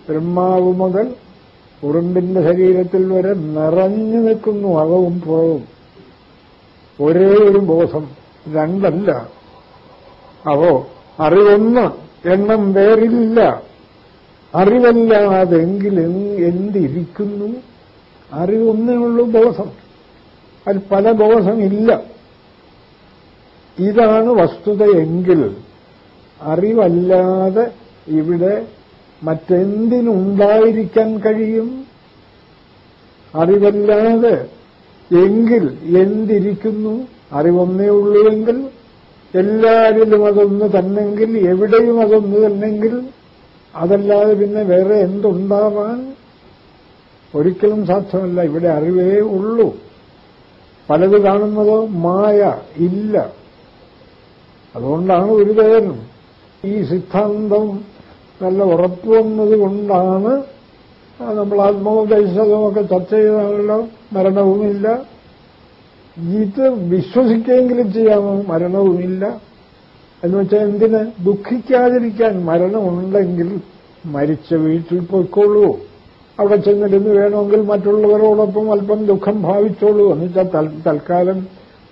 ബ്രഹ്മാവ് മുതൽ ഉറുമ്പിന്റെ ശരീരത്തിൽ വരെ നിറഞ്ഞു നിൽക്കുന്നു അകവും പുറവും. ഒരേ ഒരു ബോധം, രണ്ടല്ല. അപ്പോ അറിവൊന്ന്, എണ്ണം വേറില്ല. അറിവല്ലാതെങ്കിൽ എന്തിരിക്കുന്നു? അറിവൊന്നേ ഉള്ളൂ, ബോധം. അത് പല ബോധമില്ല. ഇതാണ് വസ്തുതയെങ്കിൽ അറിവല്ലാതെ ഇവിടെ മറ്റെന്തിനുണ്ടായിരിക്കാൻ കഴിയും? അറിവല്ലാതെ എങ്കിൽ എന്തിരിക്കുന്നു? അറിവൊന്നേ ഉള്ളുവെങ്കിൽ, എല്ലാവരിലും അതൊന്ന് തന്നെങ്കിൽ, എവിടെയും അതൊന്ന് തന്നെങ്കിൽ, അതല്ലാതെ പിന്നെ വേറെ എന്തുണ്ടാവാൻ? ഒരിക്കലും സാധ്യമല്ല. ഇവിടെ അറിവേ ഉള്ളൂ. പലത് കാണുന്നതോ മായ ഇല്ല. അതുകൊണ്ടാണ് ഒരു പേരും ഈ സിദ്ധാന്തം നല്ല ഉറപ്പു വന്നതുകൊണ്ടാണ് നമ്മൾ ആത്മോപദേശമൊക്കെ ചർച്ച ചെയ്താണല്ലോ. മരണവുമില്ല. ഇത് വിശ്വസിക്കെങ്കിലും ചെയ്യാമോ? മരണവുമില്ല എന്ന് വെച്ചാൽ എന്തിന്? ദുഃഖിക്കാതിരിക്കാൻ. മരണമുണ്ടെങ്കിൽ മരിച്ച വീട്ടിൽ പോയിക്കോളൂ. അവിടെ ചെന്നിരുന്ന് വേണമെങ്കിൽ മറ്റുള്ളവരോടൊപ്പം അല്പം ദുഃഖം ഭാവിച്ചോളൂ. എന്നുവെച്ചാൽ തൽക്കാലം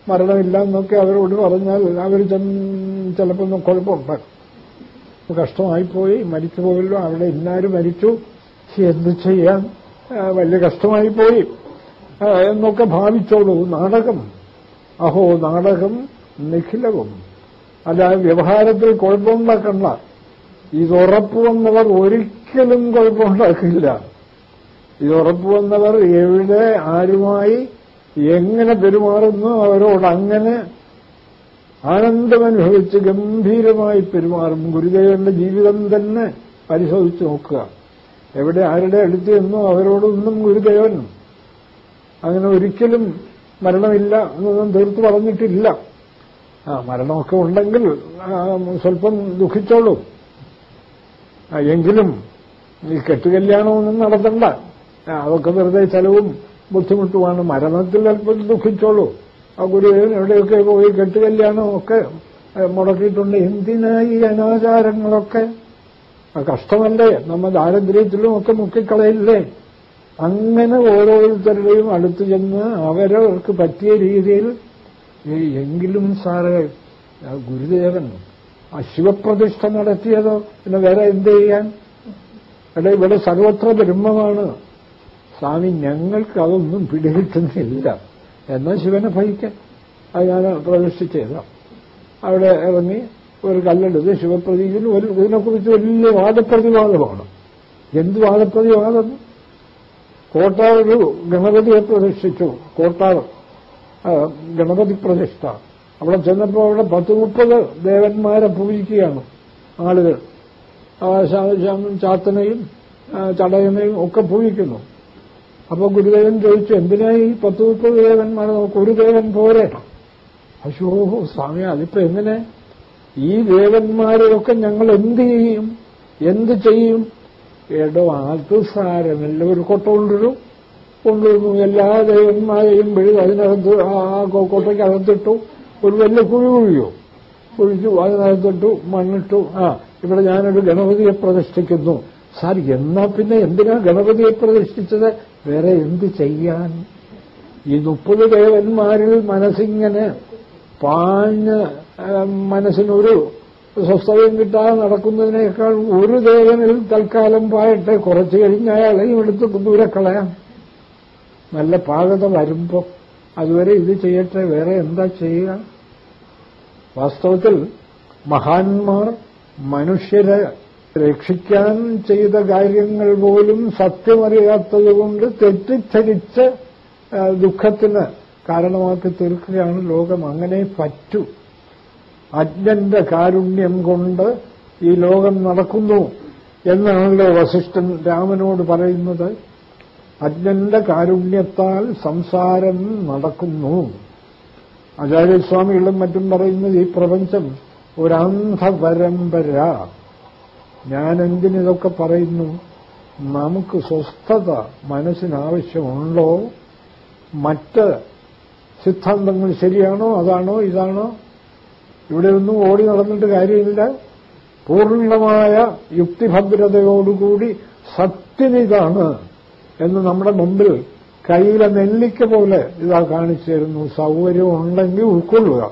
മരണമില്ല എന്നൊക്കെ അവരോട് പറഞ്ഞാൽ അവർ ചിലപ്പോൾ കുഴപ്പമുണ്ടാക്കും. കഷ്ടമായിപ്പോയി, മരിച്ചു പോയല്ലോ, അവിടെ ഇന്നാരും മരിച്ചു, എന്ത് ചെയ്യാൻ, വലിയ കഷ്ടമായിപ്പോയി എന്നൊക്കെ ഭാവിച്ചോളൂ. നാടകം, അഹോ നാടകം നിഖിലവും. അല്ല, വ്യവഹാരത്തിൽ കുഴപ്പമുണ്ടാക്കണ്ട. ഇതുറപ്പു വന്നവർ ഒരിക്കലും കുഴപ്പമുണ്ടാക്കില്ല. ഇതുറപ്പു വന്നവർ എവിടെ ആരുമായി എങ്ങനെ പെരുമാറുന്നു അവരോടങ്ങനെ ആനന്ദമനുഭവിച്ച് ഗംഭീരമായി പെരുമാറും. ഗുരുദേവന്റെ ജീവിതം തന്നെ പരിശോധിച്ച് നോക്കുക. എവിടെ ആരുടെ അടുത്ത് എന്നോ അവരോടൊന്നും ഗുരുദേവൻ അങ്ങനെ ഒരിക്കലും മരണമില്ല എന്നൊന്നും തീർത്തു പറഞ്ഞിട്ടില്ല. മരണമൊക്കെ ഉണ്ടെങ്കിൽ സ്വല്പം ദുഃഖിച്ചോളൂ. എങ്കിലും ഈ കെട്ടുകല്യാണമൊന്നും നടത്തണ്ട. അതൊക്കെ വെറുതെ ചെലവും ബുദ്ധിമുട്ടുമാണ്. മരണത്തിൽ അല്പം ദുഃഖിച്ചോളൂ. ആ ഗുരുദേവൻ എവിടെയൊക്കെ പോയി കെട്ടുകല്യാണമൊക്കെ മുടക്കിയിട്ടുണ്ട്. എന്തിനായി അനാചാരങ്ങളൊക്കെ? കഷ്ടമല്ലേ? നമ്മ ദാരിദ്ര്യത്തിലും ഒക്കെ മുക്കിക്കളയില്ലേ? അങ്ങനെ ഓരോരുത്തരുടെയും അടുത്ത് ചെന്ന് അവരവർക്ക് പറ്റിയ രീതിയിൽ എങ്കിലും സാറ് ഗുരുദേവൻ ശിവപ്രതിഷ്ഠ നടത്തിയതോ പിന്നെ വേറെ എന്ത് ചെയ്യാൻ? ഇവിടെ സർവത്ര ബ്രഹ്മമാണ് സ്വാമി, ഞങ്ങൾക്ക് അതൊന്നും പിടികിട്ടുന്നില്ല. എന്നാൽ ശിവനെ ഭജിക്കാൻ അത് ഞാൻ പ്രതിഷ്ഠിച്ചേതാ. അവിടെ ഇറങ്ങി ഒരു കല്ലെടുത്ത് ശിവപ്രതീകിന് ഇതിനെക്കുറിച്ച് വലിയ വാദപ്രതിവാദമാണ്. എന്ത് വാദപ്രതിവാദം? കോട്ടാർ ഒരു ഗണപതിയെ പ്രതിഷ്ഠിച്ചു. കോട്ടാർ ഗണപതി പ്രതിഷ്ഠ. അവിടെ ചെന്നപ്പോൾ അവിടെ 10-30 ദേവന്മാരെ പൂജിക്കുകയാണ് ആളുകൾ. ചാത്തനെയും ചടയനെയും ഒക്കെ പൂജിക്കുന്നു. അപ്പോൾ ഗുരുദേവൻ ചോദിച്ചു, എന്തിനായി 10-30 ദേവന്മാരെ? നമുക്ക് ഒരു ദേവൻ പോരെ. അശോ സ്വാമി, അതിപ്പോ എങ്ങനെ? ഈ ദേവന്മാരെയൊക്കെ ഞങ്ങൾ എന്ത് ചെയ്യും? എന്ത് ചെയ്യും? എടോ, അത് സാരമില്ല, ഒരു കൊട്ട കൊണ്ടുവന്നു. എല്ലാ ദേവന്മാരെയും അതിനകത്ത് ആ കൊട്ടയ്ക്കകത്തിട്ടു. ഒരു വലിയ കുഴിച്ചു അതിനകത്തിട്ടു, മണ്ണിട്ടു. ഇവിടെ ഞാനൊരു ഗണപതിയെ പ്രതിഷ്ഠിക്കുന്നു. സാർ, എന്നാ പിന്നെ എന്തിനാ ഗണപതിയെ പ്രതിഷ്ഠിച്ചത്? വേറെ എന്ത് ചെയ്യാൻ? ഈ 30 ദേവന്മാരിൽ മനസ്സിങ്ങനെ പാഞ്ഞ് മനസ്സിനൊരു സ്വസ്ഥതയും കിട്ടാതെ നടക്കുന്നതിനേക്കാൾ ഒരു ദേവനിൽ തൽക്കാലം പായട്ടെ, കുറച്ചു കഴിഞ്ഞ് അയാളെയും എടുത്ത് ദൂരെ കളയാം. നല്ല പാകത വരുമ്പോ അതുവരെ ഇത് ചെയ്യട്ടെ, വേറെ എന്താ ചെയ്യുക? വാസ്തവത്തിൽ മഹാന്മാർ മനുഷ്യരെ രക്ഷിക്കാൻ ചെയ്ത കാര്യങ്ങൾ പോലും സത്യമറിയാത്തതുകൊണ്ട് തെറ്റിദ്ധരിച്ച് ദുഃഖത്തിന് കാരണമാക്കി തീർക്കുകയാണ് ലോകം. അങ്ങനെ പറ്റൂ. അജ്ഞന്റെ കാരുണ്യം കൊണ്ട് ഈ ലോകം നടക്കുന്നു എന്നാണല്ലോ വസിഷ്ഠൻ രാമനോട് പറയുന്നത്. അജ്ഞന്റെ കാരുണ്യത്താൽ സംസാരം നടക്കുന്നു. ആചാര്യസ്വാമികളും മറ്റും പറയുന്നത്, ഈ പ്രപഞ്ചം ഒരന്ധപരമ്പര. ഞാനെന്തിനിതൊക്കെ പറയുന്നു? നമുക്ക് സ്വസ്ഥത മനസ്സിനാവശ്യമുണ്ടോ? മറ്റ് സിദ്ധാന്തങ്ങൾ ശരിയാണോ, അതാണോ ഇതാണോ? ഇവിടെയൊന്നും ഓടി നടന്നിട്ട് കാര്യമില്ല. പൂർണ്ണമായ യുക്തിഭദ്രതയോടുകൂടി സത്യമിതാണ് എന്ന് നമ്മുടെ മുമ്പിൽ കയ്യിലെ നെല്ലിക്ക പോലെ ഇതാ കാണിച്ചു തരുന്നു. സൗകര്യമുണ്ടെങ്കിൽ ഉൾക്കൊള്ളുക.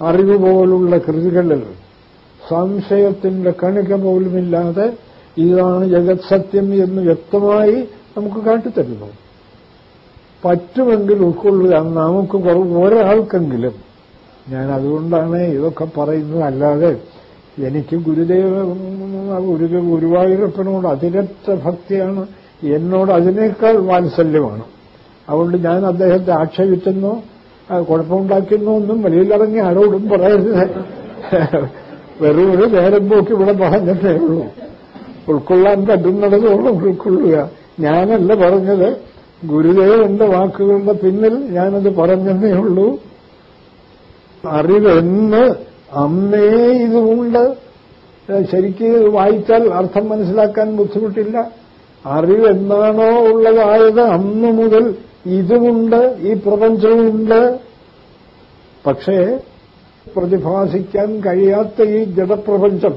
അറിവ് പോലുള്ള കൃതികളിൽ സംശയത്തിന്റെ കണിക പോലുമില്ലാതെ ഇതാണ് ജഗത് സത്യം എന്ന് വ്യക്തമായി നമുക്ക് കാട്ടിത്തരുന്നു. പറ്റുമെങ്കിൽ ഉൾക്കൊള്ളുക. നമുക്ക് ഒരാൾക്കെങ്കിലും. ഞാൻ അതുകൊണ്ടാണ് ഇതൊക്കെ പറയുന്നത്. അല്ലാതെ എനിക്ക് ഗുരുവായൂരപ്പനോട് അതിരറ്റ ഭക്തിയാണ്, എന്നോട് അതിനേക്കാൾ വാത്സല്യമാണ്. അതുകൊണ്ട് ഞാൻ അദ്ദേഹത്തെ ആക്ഷേപിച്ചെന്നോ കുഴപ്പമുണ്ടാക്കിയെന്നോ ഒന്നും വെളിയിലിറങ്ങി ആരോടും പറയരുത്. വെറും ഒരു നേരം പോക്ക് ഇവിടെ പറഞ്ഞതേ ഉള്ളൂ. ഉൾക്കൊള്ളാൻ പറ്റുന്നിടത്തോളം ഉൾക്കൊള്ളുക. ഞാനല്ല പറഞ്ഞത്, ഗുരുദേവന്റെ വാക്കുകളുടെ പിന്നിൽ ഞാനത് പറഞ്ഞതേ ഉള്ളൂ. അറിവെന്ന് അന്നേ ഇതുമുണ്ട്. ശരിക്ക് വായിച്ചാൽ അർത്ഥം മനസ്സിലാക്കാൻ ബുദ്ധിമുട്ടില്ല. അറിവ് എന്താണോ ഉള്ളതായത് അന്നു മുതൽ ഇതുമുണ്ട്, ഈ പ്രപഞ്ചവുമുണ്ട്. പക്ഷേ പ്രതിഭാസിക്കാൻ കഴിയാത്ത ഈ ജഡപ്രപഞ്ചം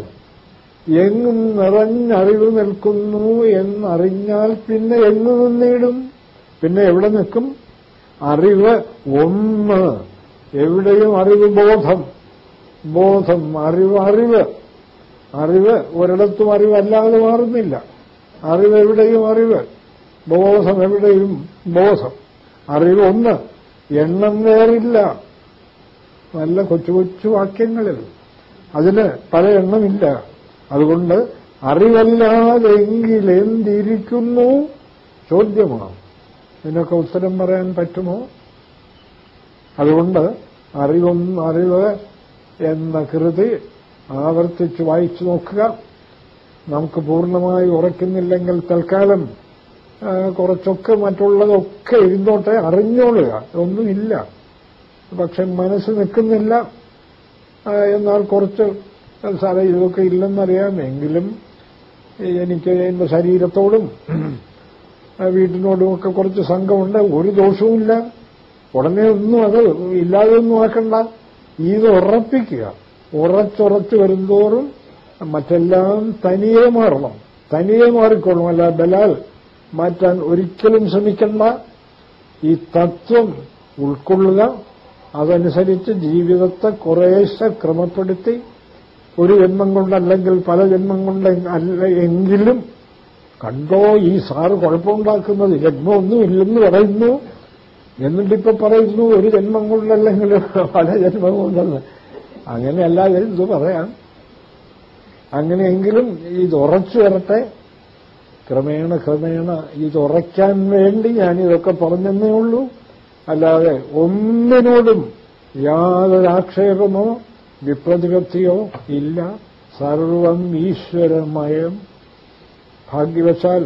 എങ്ങും നിറഞ്ഞറിവ് നിൽക്കുന്നു എന്നറിഞ്ഞാൽ പിന്നെ എങ്ങു നിന്നിടും? പിന്നെ എവിടെ നിൽക്കും? അറിവ് ഒന്ന്. എവിടെയും അറിവ് ബോധം അറിവ് ഒരിടത്തും അറിവല്ലാതെ മാറുന്നില്ല. അറിവ് എവിടെയും അറിവ്, ബോധം എവിടെയും ബോധം. അറിവ് ഒന്ന്, എണ്ണം വേറില്ല. നല്ല കൊച്ചു കൊച്ചു വാക്യങ്ങളിൽ അതിന് പല എണ്ണമില്ല. അതുകൊണ്ട് അറിവല്ലാതെങ്കിൽ എന്തിരിക്കുന്നു ചോദ്യമാണ്. ഇതിനൊക്കെ ഉത്തരം പറയാൻ പറ്റുമോ? അതുകൊണ്ട് അറിവ് എന്ന കൃതി ആവർത്തിച്ച് വായിച്ചു നോക്കുക. നമുക്ക് പൂർണ്ണമായി ഉറയ്ക്കുന്നില്ലെങ്കിൽ തൽക്കാലം കുറച്ചൊക്കെ മറ്റുള്ളതൊക്കെ ഇരുന്നോട്ടെ, അറിഞ്ഞോളുക. ഒന്നുമില്ല, പക്ഷെ മനസ്സ് നിൽക്കുന്നില്ല. എന്നാൽ കുറച്ച് സാറേ ഇതൊക്കെ ഇല്ലെന്നറിയാം, എങ്കിലും എനിക്ക് എന്റെ ശരീരത്തോടും വീട്ടിനോടുമൊക്കെ കുറച്ച് സംഘമുണ്ട്. ഒരു ദോഷവുമില്ല. ഉടനെ ഒന്നും അത് ഇല്ലാതെ ഒന്നും ആക്കണ്ട. ഇത് ഉറപ്പിക്കുക. ഉറച്ചുറച്ച് വരുന്തോറും മറ്റെല്ലാം തനിയെ മാറണം. തനിയെ മാറിക്കൊള്ളും. അല്ല ബലാൽ മാറ്റാൻ ഒരിക്കലും ശ്രമിക്കണ്ട. ഈ തത്വം ഉൾക്കൊള്ളുക. അതനുസരിച്ച് ജീവിതത്തെ കുറേശ്ശെ ക്രമപ്പെടുത്തി ഒരു ജന്മം കൊണ്ടല്ലെങ്കിൽ പല ജന്മം കൊണ്ട് അല്ല എങ്കിലും കണ്ടോ ഈ സാറ് കുഴപ്പമുണ്ടാക്കുന്നത് ജന്മമൊന്നുമില്ലെന്ന് പറയുന്നു, എന്നിട്ടിപ്പോ പറയുന്നു ഒരു ജന്മം കൊണ്ടല്ലെങ്കിൽ പല ജന്മം കൊണ്ടെന്ന്. അങ്ങനെയല്ലാതെ ഇത് പറയാം. അങ്ങനെയെങ്കിലും ഇത് ഉറച്ചു വരട്ടെ. ക്രമേണ ഇതുറയ്ക്കാൻ വേണ്ടി ഞാനിതൊക്കെ പറഞ്ഞെന്നേ ഉള്ളൂ. അല്ലാതെ ഒന്നിനോടും യാതൊരു ആക്ഷേപമോ വിപ്രതിപത്തിയോ ഇല്ല. സർവം ഈശ്വരമയം. ഭാഗ്യവശാൽ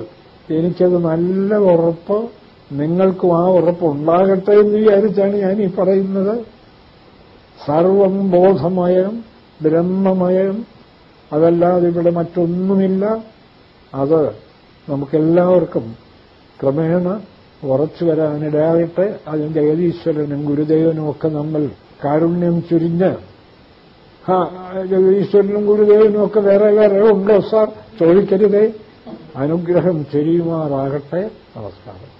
എനിക്കത് നല്ല ഉറപ്പ്, നിങ്ങൾക്കും ആ ഉറപ്പുണ്ടാകട്ടെ എന്ന് വിചാരിച്ചാണ് ഞാൻ ഈ പറയുന്നത്. സർവം ബോധമയം, ബ്രഹ്മമയം, അതല്ലാതെ ഇവിടെ മറ്റൊന്നുമില്ല. അത് നമുക്കെല്ലാവർക്കും ക്രമേണ ഉറച്ചു വരാനിടയാകട്ടെ. അതിന് ജഗതീശ്വരനും ഗുരുദേവനും ഒക്കെ നമ്മൾ കാരുണ്യം ചുരിഞ്ഞ്, ജഗതീശ്വരനും ഗുരുദേവനും ഒക്കെ വേറെ വേറെ ഉണ്ടോ സാർ ചോദിക്കരുതേ, അനുഗ്രഹം ചൊരിയുമാറാകട്ടെ. നമസ്കാരം.